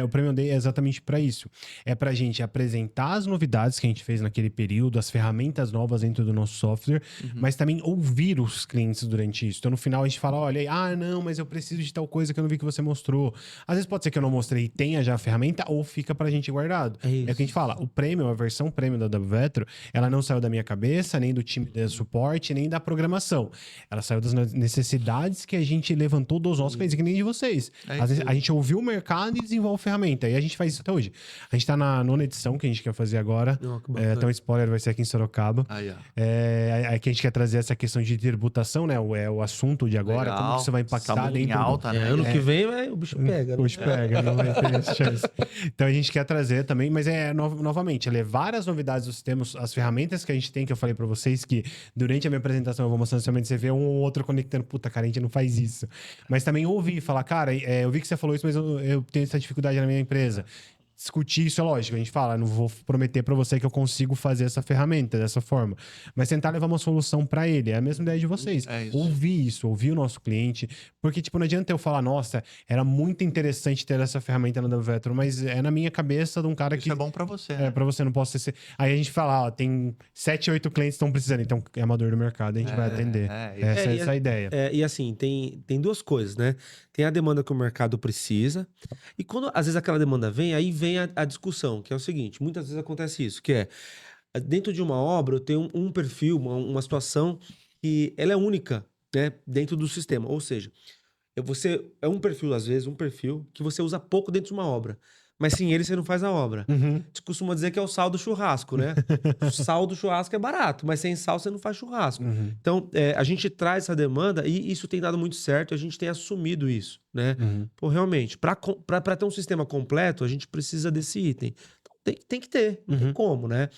O Premium Day é exatamente para isso. É pra gente apresentar as novidades que a gente fez naquele período, as ferramentas novas dentro do nosso software, mas também ouvir os clientes durante isso. Então, no final, a gente fala, olha, não, mas eu preciso de tal coisa que eu não vi que você mostrou. Às vezes pode ser que eu não mostrei e tenha já a ferramenta, ou fica pra gente guardado. É isso. É o que a gente fala, o Premium, a versão Premium da Wvetro, ela não saiu da minha cabeça, nem do time de suporte, nem da programação. Ela saiu das necessidades que a gente levantou dos nossos clientes, que nem de vocês. Às vezes a gente ouviu o mercado e desenvolve ferramenta. E a gente faz isso até hoje. A gente tá na 9ª edição que a gente quer fazer agora. Que bacana. Então, spoiler vai ser aqui em Sorocaba. Aí, ó. Que a gente quer trazer essa questão de tributação, né? O assunto de agora, Legal. como que isso vai impactar Saúde em dentro do... alta, né? Ano que vem o bicho pega, né? Puxa, pega, não vai ter essa chance. Então a gente quer trazer também, mas novamente, levar as novidades dos sistemas, as ferramentas que a gente tem, que eu falei pra vocês, que durante a minha apresentação eu vou mostrando somente, você vê um ou outro conectando, puta, cara, a gente não faz isso. Mas também ouvir, falar, cara, eu vi que você falou isso, mas eu tenho essa dificuldade na minha empresa. Discutir isso é lógico, a gente fala, não vou prometer pra você que eu consigo fazer essa ferramenta dessa forma, mas tentar levar uma solução pra ele, é a mesma ideia de vocês. É isso. Ouvir o nosso cliente, porque tipo, não adianta eu falar, nossa, era muito interessante ter essa ferramenta na Wvetro, mas é na minha cabeça de um cara Isso que é bom pra você. pra você, não posso ser. Aí a gente fala, ó, tem 7, 8 clientes que estão precisando, então é amador do mercado, a gente vai atender. Essa é a ideia. E assim, tem duas coisas, né? Tem a demanda que o mercado precisa, e quando às vezes aquela demanda vem, aí vem a discussão, que é o seguinte, muitas vezes acontece isso, que é, dentro de uma obra eu tenho um perfil, uma situação que ela é única, né, dentro do sistema, ou seja, é um perfil, às vezes, um perfil que você usa pouco dentro de uma obra. Mas sem ele você não faz a obra. A gente costuma dizer que é o sal do churrasco, né? O sal do churrasco é barato, mas sem sal você não faz churrasco. Então, a gente traz essa demanda e isso tem dado muito certo e a gente tem assumido isso, né? Pô, realmente, para ter um sistema completo, a gente precisa desse item. Tem que ter, não tem como, né?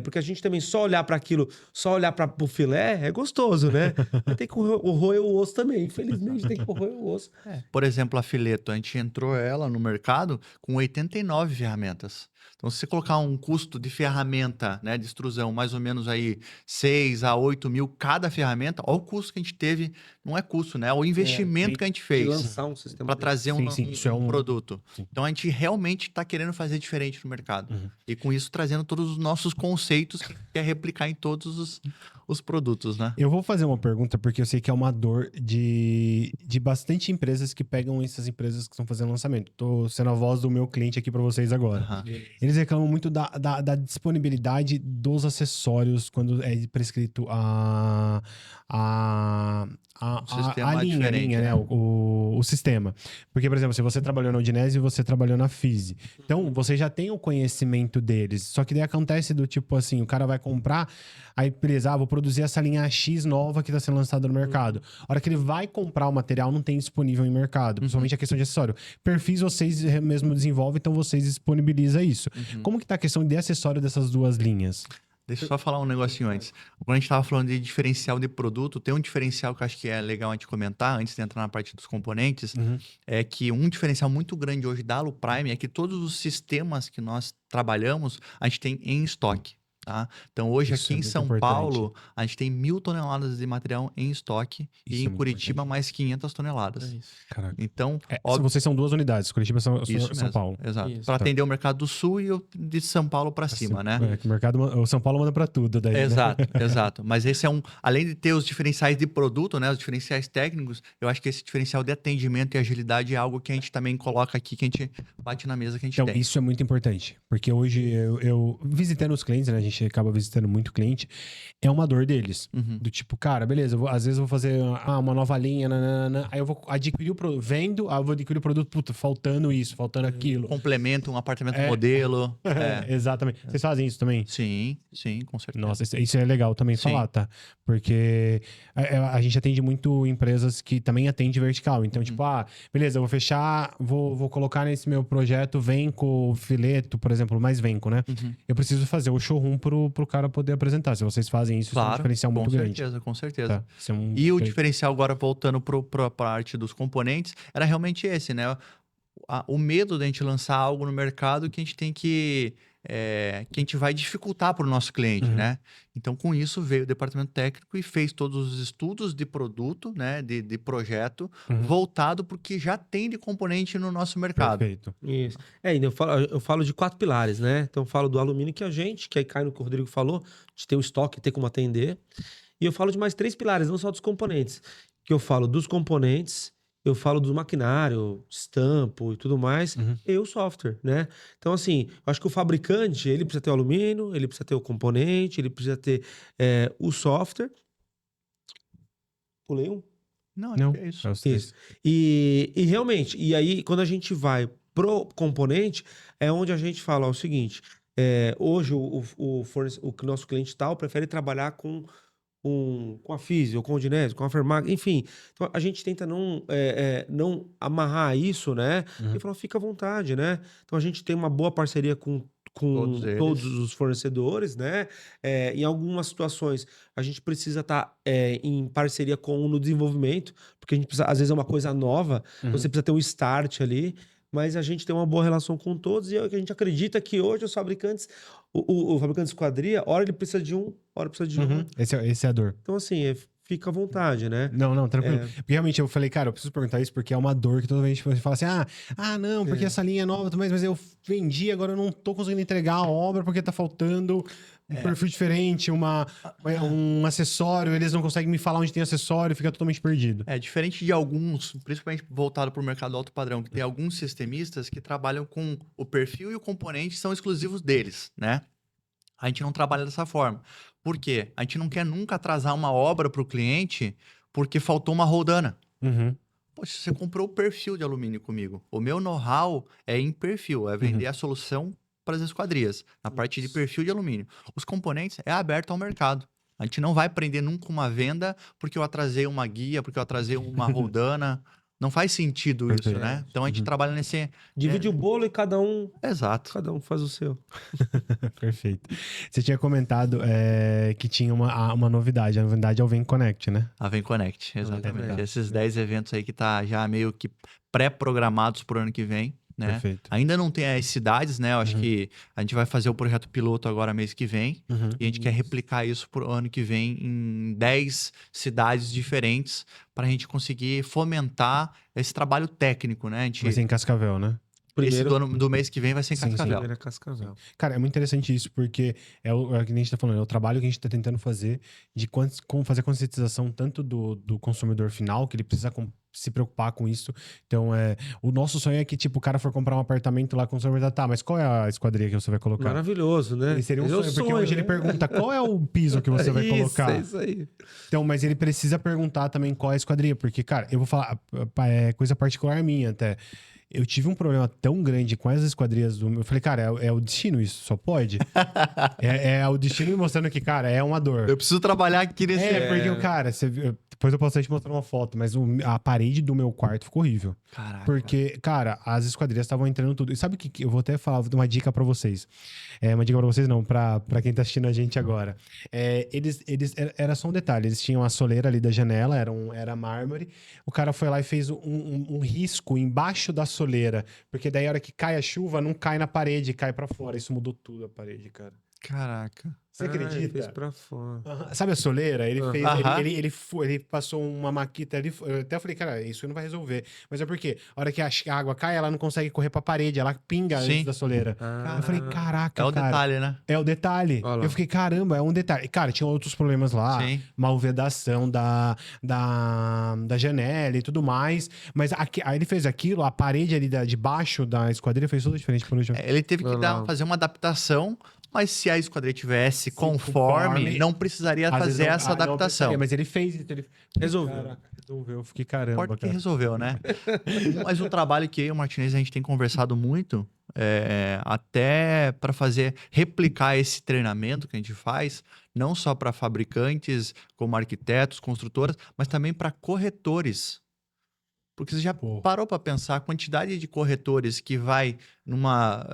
Porque a gente também só olhar para aquilo, só olhar para o filé é gostoso, né? Mas tem que roer o osso também. Infelizmente, tem que roer o osso. Por exemplo, a Fileto, a gente entrou ela no mercado com 89 ferramentas. Então, se você colocar um custo de ferramenta, né, de extrusão, mais ou menos aí 6 a 8 mil cada ferramenta, olha o custo que a gente teve, não é custo, né? É o investimento que a gente De fez lançar um sistema para desse. trazer um, Sim, isso é um produto. Sim. Então, a gente realmente está querendo fazer diferente no mercado. E com isso, trazendo todos os nossos conceitos que quer replicar em todos os produtos, né? Eu vou fazer uma pergunta, porque eu sei que é uma dor de bastante empresas que pegam essas empresas que estão fazendo lançamento. Tô sendo a voz do meu cliente aqui para vocês agora. Aham. Eles reclamam muito da disponibilidade dos acessórios quando é prescrito a sistema linha, diferente, né? né? O sistema. Porque, por exemplo, se você trabalhou na Udinese e você trabalhou na Fisi. Então, você já tem o conhecimento deles. Só que daí acontece do tipo assim, o cara vai comprar, aí beleza, vou produzir essa linha X nova que está sendo lançada no mercado. A hora que ele vai comprar o material, não tem disponível em mercado. Principalmente a questão de acessório. Perfis vocês mesmo desenvolvem, então vocês disponibilizam isso. Como que tá a questão de acessório dessas duas linhas? Deixa eu só falar um negocinho antes. Quando a gente estava falando de diferencial de produto, tem um diferencial que eu acho que é legal a gente comentar, antes de entrar na parte dos componentes, é que um diferencial muito grande hoje da Aluprime é que todos os sistemas que nós trabalhamos, a gente tem em estoque. Tá? Então, hoje Isso aqui é em muito São importante. Paulo, a gente tem 1.000 toneladas de material em estoque Isso e é em muito Curitiba importante. mais 500 toneladas. Caraca. Então, Vocês são duas unidades, Curitiba e São isso Paulo. Exato. Isso. Para Tá. atender o mercado do Sul e o de São Paulo para cima, né? É, que o mercado, o São Paulo manda pra tudo daí, né? Exato, exato. Mas esse é além de ter os diferenciais de produto, né, os diferenciais técnicos, eu acho que esse diferencial de atendimento e agilidade é algo que a gente também coloca aqui, que a gente bate na mesa que a gente Então, tem. isso é muito importante. Porque hoje eu visitando os clientes, né? A gente acaba visitando muito cliente. É uma dor deles. Uhum. Do tipo, cara, beleza, às vezes eu vou fazer uma nova linha, nanana, aí eu vou adquirir o produto, vendo, eu vou adquirir o produto, puta, faltando isso, faltando aquilo. Complementa um apartamento É. modelo. Exatamente. Vocês fazem isso também? Sim, com certeza. Nossa, isso é legal também Sim. falar, tá? Porque a gente atende muito empresas que também atende vertical. Então, tipo, beleza, eu vou fechar, vou colocar nesse meu projeto Venco, Fileto, por exemplo, mais Venco, né? Eu preciso fazer o showroom pro cara poder apresentar. Se vocês fazem isso, isso é um diferencial muito grande. Com certeza. Tá? Isso é um E o diferencial agora, voltando para a parte dos componentes, era realmente esse, né? O medo da gente lançar algo no mercado que a gente tem que a gente vai dificultar para o nosso cliente, né? Então, com isso, veio o departamento técnico e fez todos os estudos de produto, né? De projeto, voltado para o que já tem de componente no nosso mercado. Perfeito. Isso. Ainda eu falo de 4 pilares, né? Então eu falo do alumínio que aí cai no que o Rodrigo falou, de ter o estoque, ter como atender. E eu falo de mais 3 pilares, não só dos componentes. Que eu falo dos componentes, eu falo do maquinário, estampo e tudo mais, e o software, né? Então, assim, eu acho que o fabricante, ele precisa ter o alumínio, ele precisa ter o componente, ele precisa ter o software. Pulei um? Não, Não, é isso. é os três. Isso. E realmente, e aí quando a gente vai pro componente, é onde a gente fala o seguinte, hoje o nosso cliente tal prefere trabalhar com a Fisi, ou com a Udinese, com a Fermag, enfim. Então a gente tenta não amarrar isso, né? E falar, fica à vontade, né? Então a gente tem uma boa parceria com Todos eles. todos os fornecedores, né? Em algumas situações a gente precisa estar em parceria no desenvolvimento, porque a gente precisa, às vezes é uma coisa nova, você precisa ter um start ali, mas a gente tem uma boa relação com todos e a gente acredita que hoje os fabricantes, o fabricante de esquadria, hora ele precisa de um, hora precisa de um. Esse é a dor. Então, assim, fica à vontade, né? Não, tranquilo. Porque realmente eu falei, cara, eu preciso perguntar isso porque é uma dor que toda vez você fala assim, não, porque essa linha é nova, mas eu vendi, agora eu não tô conseguindo entregar a obra porque tá faltando um perfil diferente, um acessório, eles não conseguem me falar onde tem acessório, fica totalmente perdido. Diferente de alguns, principalmente voltado para o mercado alto padrão, que tem alguns sistemistas que trabalham com o perfil e o componente são exclusivos deles, né? A gente não trabalha dessa forma. Por quê? A gente não quer nunca atrasar uma obra para o cliente porque faltou uma roldana. Poxa, você comprou o perfil de alumínio comigo. O meu know-how é em perfil, é vender a solução para as esquadrias, na parte de perfil de alumínio. Os componentes é aberto ao mercado. A gente não vai prender nunca uma venda porque eu atrasei uma guia, porque eu atrasei uma roldana. Não faz sentido isso, né? Então a gente trabalha nesse... Divide o bolo e cada um Exato. faz o seu. Perfeito. Você tinha comentado que tinha uma novidade. A novidade é o Vem Connect, né? A Vem Connect, exatamente. Connect. Esses 10 eventos aí que tá já meio que pré-programados pro ano que vem. né? Perfeito. Ainda não tem as cidades, né? Eu acho que a gente vai fazer o projeto piloto agora mês que vem. E a gente quer replicar isso pro ano que vem em 10 cidades diferentes para a gente conseguir fomentar esse trabalho técnico, né? A gente, Vai ser em Cascavel, né? esse do mês que vem vai ser em Sim, sim. Cascavel. Primeira Cascavel. Cara, é muito interessante isso, porque é o que a gente tá falando, é o trabalho que a gente tá tentando fazer de como fazer a conscientização tanto do consumidor final, que ele precisa se preocupar com isso. Então, o nosso sonho é que, tipo, o cara for comprar um apartamento lá com o consumidor, tá, mas qual é a esquadria que você vai colocar? Maravilhoso, né? Ele seria um Esse é o sonho, porque hoje ele né? pergunta qual é o piso que você vai colocar. É isso aí. Então, mas ele precisa perguntar também qual é a esquadria, porque, cara, eu vou falar, é coisa particular minha até. Eu tive um problema tão grande com as esquadrias do meu. Eu falei, cara, é o destino isso, só pode. é o destino me mostrando que, cara, é uma dor. Eu preciso trabalhar aqui nesse... Porque o cara, depois eu posso te mostrar uma foto, mas a parede do meu quarto ficou horrível. Caraca. Porque, cara, as esquadrias estavam entrando tudo. E sabe o que eu vou até falar, vou dar uma dica pra vocês. Uma dica pra vocês não, pra quem tá assistindo a gente agora. Era só um detalhe, eles tinham a soleira ali da janela, era mármore. O cara foi lá e fez um risco embaixo da soleira, porque daí a hora que cai a chuva, não cai na parede, cai pra fora. Isso mudou tudo a parede, cara. Caraca. Você Ele acredita? fez pra fora. Sabe a soleira? Ele fez, Aham. ele passou uma maquita ali. Eu até falei, cara, isso não vai resolver. Mas é porque a hora que a água cai, ela não consegue correr pra parede, ela pinga Sim. antes da soleira. Eu falei, caraca, É o cara. detalhe, né? É o detalhe. Olha lá. Eu fiquei, caramba, é um detalhe. Cara, tinha outros problemas lá. Sim. Malvedação da janela e tudo mais. Mas aí ele fez aquilo, a parede ali de baixo da esquadrilha fez tudo diferente pelo jeito. Ele teve que Olha lá. fazer uma adaptação, mas se a esquadria tivesse conforme, conforme, não precisaria Às vezes fazer não- essa não adaptação. precisaria, mas ele fez isso. Ele... Resolveu. Caraca, resolveu. Eu fiquei, caramba, Importa que cara. resolveu, né? Mas um trabalho que eu e o Martinez a gente tem conversado muito, até para replicar esse treinamento que a gente faz, não só para fabricantes, como arquitetos, construtoras, mas também para corretores. Porque você já parou para pensar a quantidade de corretores que vai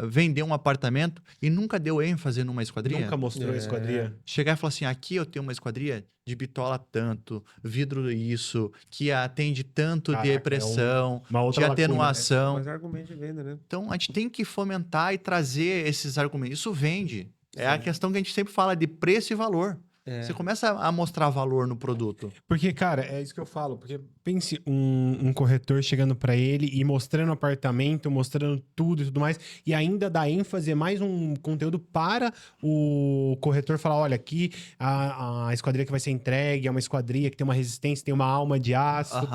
vender um apartamento e nunca deu ênfase numa esquadria? Nunca mostrou a esquadria. Chegar e falar assim, aqui eu tenho uma esquadria de bitola tanto, vidro isso, que atende tanto Caraca, de pressão, uma outra de lacuna. atenuação. Mas argumento de venda, né? Então, a gente tem que fomentar e trazer esses argumentos. Isso vende. É a questão que a gente sempre fala de preço e valor. Você começa a mostrar valor no produto. Porque, cara, é isso que eu falo. Porque pense um corretor chegando pra ele e mostrando o apartamento, mostrando tudo e tudo mais, e ainda dá ênfase, mais um conteúdo para o corretor falar, olha, aqui a esquadria que vai ser entregue é uma esquadria que tem uma resistência, tem uma alma de aço,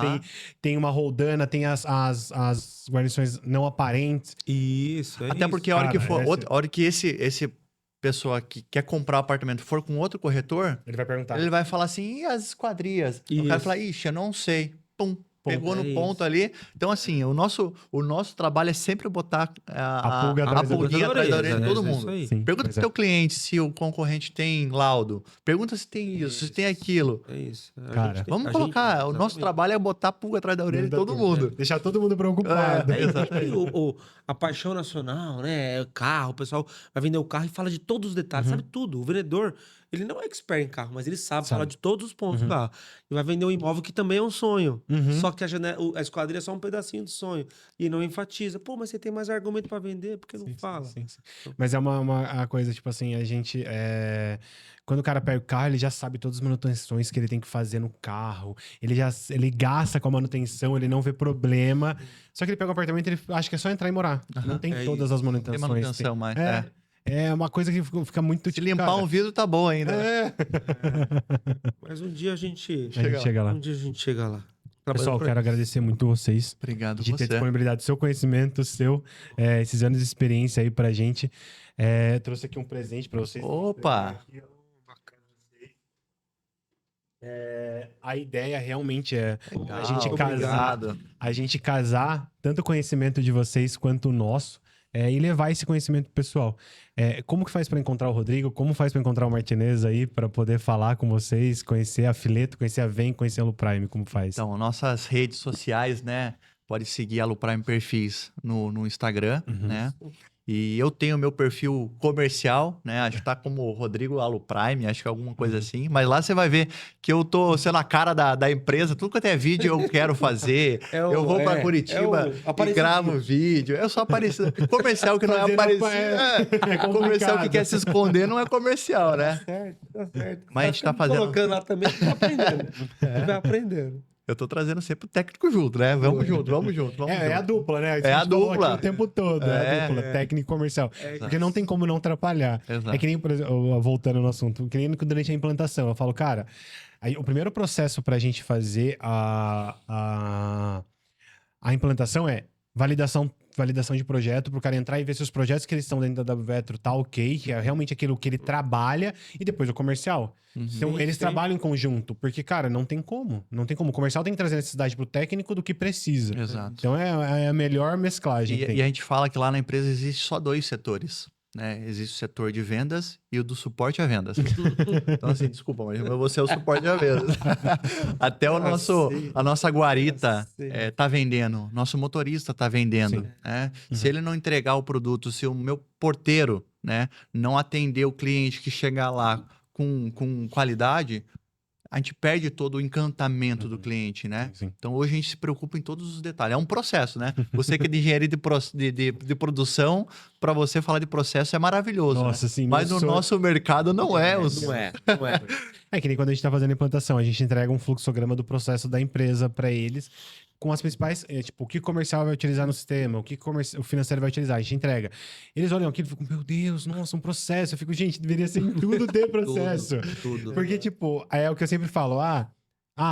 tem uma roldana, tem as guarnições não aparentes. Isso, Até porque a hora que for, Cara, a hora que esse pessoa que quer comprar o apartamento for com outro corretor, Ele vai perguntar. ele vai falar assim, e as esquadrias? O cara fala, ixi, eu não sei. Pum, pegou no ponto ali. Então, assim, o nosso trabalho é sempre botar A pulga atrás da pulguinha atrás da orelha de todo mundo. Sim, Pergunta mas pro teu cliente se o concorrente tem laudo. Pergunta se tem isso, se tem aquilo. É isso. Cara, Vamos colocar. O nosso trabalho é botar a pulga atrás da orelha de todo mundo. Deixar todo mundo preocupado. A paixão nacional, né? Carro, o pessoal vai vender o carro e fala de todos os detalhes, sabe tudo. O vendedor, ele não é expert em carro, mas ele sabe falar de todos os pontos do carro. E vai vender um imóvel que também é um sonho. Só que a esquadria é só um pedacinho do sonho. E não enfatiza. Pô, mas você tem mais argumento pra vender, por que não fala? Sim. Mas é uma coisa, tipo assim, a gente... Quando o cara pega o carro, ele já sabe todas as manutenções que ele tem que fazer no carro. Ele gasta com a manutenção, ele não vê problema. Só que ele pega um apartamento e ele acha que é só entrar e morar. Não tem todas as manutenções. Tem manutenção, mas... É uma coisa que fica muito... Se limpar um vidro, tá bom ainda. Mas um dia a gente chega lá. Um dia a gente chega lá. Pessoal, quero agradecer muito vocês. Obrigado de ter você. disponibilidade do seu conhecimento, esses anos de experiência aí pra gente. Trouxe aqui um presente pra vocês. Opa! A ideia realmente é Legal, a gente casar tanto o conhecimento de vocês quanto o nosso e levar esse conhecimento pro pessoal. Como que faz para encontrar o Rodrigo? Como faz para encontrar o Martinez aí para poder falar com vocês, conhecer a Fileto, conhecer a Vem, conhecer a Luprime? Como faz? Então, nossas redes sociais, né? Pode seguir a Luprime Perfis no Instagram, né? E eu tenho meu perfil comercial, né? Acho que tá como Rodrigo Alu Prime, acho que é alguma coisa assim. Mas lá você vai ver que eu tô sendo a cara da empresa. Tudo que é vídeo eu quero fazer. Eu vou pra Curitiba e gravo vídeo. Eu sou aparecido. Comercial que não é aparecido. Comercial que quer se esconder não é comercial, né? Tá certo. Mas a gente tá fazendo... colocando lá também, tu vai aprendendo. Tu vai aprendendo. Eu tô trazendo sempre o técnico junto, né? Vamos junto, vamos junto. Vamos junto. É a dupla, né? É a dupla. O tempo todo, é a dupla, técnico e comercial. Porque não tem como não atrapalhar. Exato. É que nem, por exemplo, voltando no assunto, que nem durante a implantação, eu falo, cara, aí, o primeiro processo pra gente fazer a implantação é validação de projeto, pro cara entrar e ver se os projetos que eles estão dentro da Vetro tá ok, que é realmente aquilo que ele trabalha, e depois o comercial. Então, eles trabalham em conjunto, porque, cara, não tem como. Não tem como. O comercial tem que trazer necessidade pro técnico do que precisa. Exato. Então, é a melhor mesclagem que tem. E a gente fala que lá na empresa existe só 2 setores, né? Existe o setor de vendas e o do suporte a vendas. Então, assim, desculpa, mas você é o suporte a vendas. Até a nossa guarita tá vendendo, nosso motorista tá vendendo, né? Se ele não entregar o produto, se o meu porteiro, né, não atender o cliente que chegar lá com qualidade, a gente perde todo o encantamento do cliente, né? Sim. Então, hoje a gente se preocupa em todos os detalhes. É um processo, né? Você que é de engenharia de produção, para você falar de processo é maravilhoso. Nossa, né? sim. Mas no nosso mercado não é. Não é. É que nem quando a gente tá fazendo a implantação, a gente entrega um fluxograma do processo da empresa para eles, com as principais, tipo, o que o comercial vai utilizar no sistema, o que o financeiro vai utilizar, a gente entrega. Eles olham aquilo e ficam, meu Deus, nossa, um processo. Eu fico, gente, deveria ser em tudo de processo. Tudo. Porque, tipo, é o que eu sempre falo,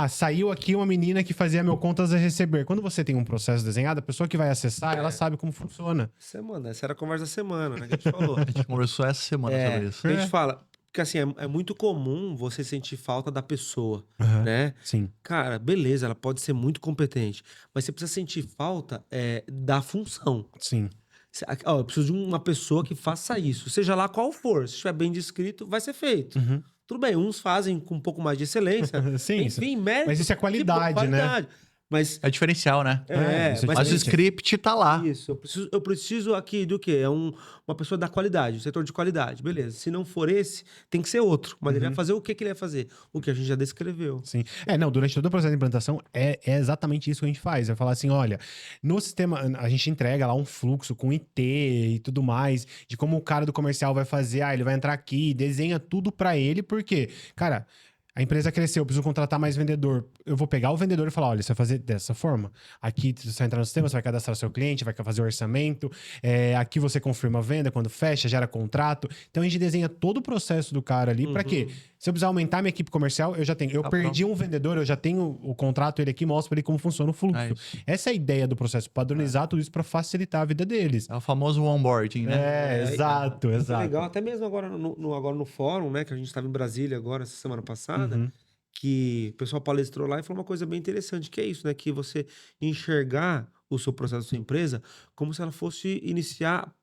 saiu aqui uma menina que fazia meu contas a receber. Quando você tem um processo desenhado, a pessoa que vai acessar, ela sabe como funciona. Semana, essa era a conversa da semana, né? Que a gente falou. A gente conversou essa semana sobre isso. A gente fala, porque assim, é muito comum você sentir falta da pessoa, Uhum. né? Sim. Cara, beleza, ela pode ser muito competente, mas você precisa sentir falta da função. Sim. Eu preciso de uma pessoa que faça isso, seja lá qual for. Se estiver bem descrito, vai ser feito. Uhum. Tudo bem, uns fazem com um pouco mais de excelência. Sim, Enfim, mérito. mas isso é qualidade, né? Mas É diferencial, né? isso é mas Mas o script tá lá. isso, eu preciso aqui do quê? Uma pessoa da qualidade, um setor de qualidade, beleza. Se não for esse, tem que ser outro. Mas ele vai fazer o que ele vai fazer? O que a gente já descreveu. Sim. Durante todo o processo de implantação, é exatamente isso que a gente faz. É falar assim, olha, no sistema, a gente entrega lá um fluxo com IT e tudo mais, de como o cara do comercial vai fazer, ele vai entrar aqui, desenha tudo pra ele, porque, cara... A empresa cresceu, eu preciso contratar mais vendedor. Eu vou pegar o vendedor e falar, olha, você vai fazer dessa forma. Aqui você vai entrar no sistema, você vai cadastrar o seu cliente, vai fazer o orçamento. Aqui você confirma a venda, quando fecha, gera contrato. Então a gente desenha todo o processo do cara ali. Pra quê? Se eu precisar aumentar minha equipe comercial, eu já tenho. Eu perdi um vendedor, eu já tenho o contrato, ele aqui mostra pra ele como funciona o fluxo. Essa é a ideia do processo, padronizar tudo isso pra facilitar a vida deles. É o famoso onboarding, né? Exato. É legal, até mesmo agora no fórum, né? Que a gente estava em Brasília agora, essa semana passada, que o pessoal palestrou lá e falou uma coisa bem interessante, que é isso, né? Que você enxergar o seu processo da sua empresa como se ela fosse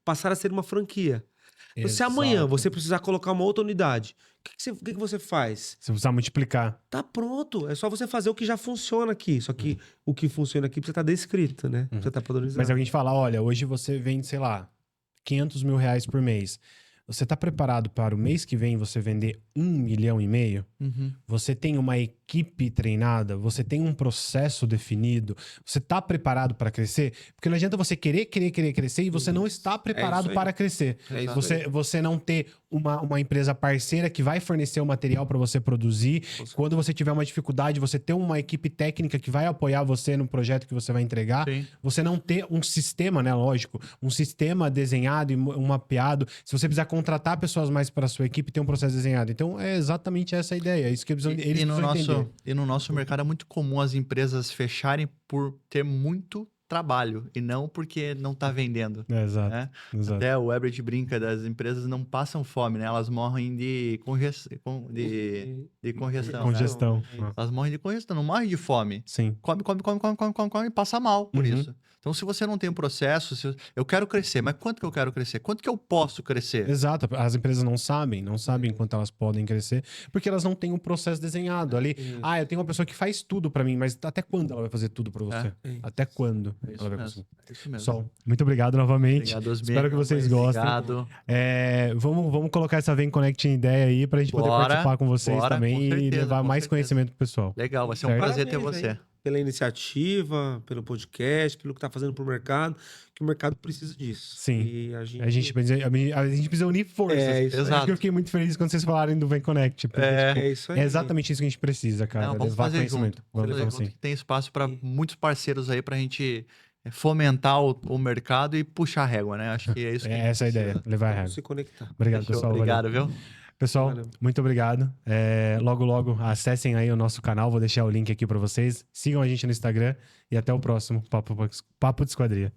passar a ser uma franquia. Então, se amanhã você precisar colocar uma outra unidade, o que você faz? Você precisa multiplicar. Tá pronto. É só você fazer o que já funciona aqui. Só que o que funciona aqui precisa estar descrito, né? Precisa estar padronizado. Mas alguém te fala, olha, hoje você vende, sei lá, R$500 mil por mês. Você tá preparado para o mês que vem você vender 1,5 milhão? Você tem uma equipe treinada? Você tem um processo definido? Você tá preparado para crescer? Porque não adianta você querer crescer e você não está preparado para crescer. Você não ter uma empresa parceira que vai fornecer o material para você produzir. Quando você tiver uma dificuldade, você ter uma equipe técnica que vai apoiar você no projeto que você vai entregar. Sim. Você não ter um sistema, né? Lógico, um sistema desenhado e mapeado. Se você precisar contratar pessoas mais para a sua equipe, tem um processo desenhado. Então, é exatamente essa a ideia. É isso que eles precisam entender. E no nosso mercado é muito comum as empresas fecharem por ter muito trabalho e não porque não tá vendendo. Exato. Né? Exato. Até o Ebert brinca, das empresas não passam fome, né? Elas morrem de congestão. Congestão. Elas morrem de congestão, não morrem de fome. Sim. Come e passa mal por isso. Então, se você não tem um processo, eu quero crescer, mas quanto que eu quero crescer? Quanto que eu posso crescer? Exato. As empresas não sabem quanto elas podem crescer, porque elas não têm um processo desenhado ali. Eu tenho uma pessoa que faz tudo pra mim, mas até quando ela vai fazer tudo pra você? Até quando? É isso Ela vai mesmo. conseguir. É isso mesmo. Pessoal, muito obrigado novamente. Obrigado, Osmir. Espero que vocês gostem. Obrigado. Vamos colocar essa Vem Connect em ideia aí pra gente poder Bora, participar com vocês bora, também com e certeza, levar com mais certeza. conhecimento pro pessoal. Legal, vai ser um Certo. prazer ter Parabéns você. aí pela iniciativa, pelo podcast, pelo que tá fazendo pro mercado, que o mercado precisa disso. Sim. E A gente precisa unir forças. É isso aí. Por isso que eu fiquei muito feliz quando vocês falarem do Vem Connect. Porque, tipo, É isso aí. é exatamente isso que a gente precisa, cara. Não, vamos levar fazer conhecimento. junto. Vamos Vamos levar fazer junto, sim. que tem espaço para muitos parceiros aí pra gente fomentar o mercado e puxar a régua, né? Acho que é isso que É essa a ideia, levar a Vamos regra. se conectar. Obrigado, Fechou. pessoal. Obrigado, valeu. viu? Pessoal, Valeu. muito obrigado. Logo, acessem aí o nosso canal. Vou deixar o link aqui pra vocês. Sigam a gente no Instagram e até o próximo Papo de Esquadria.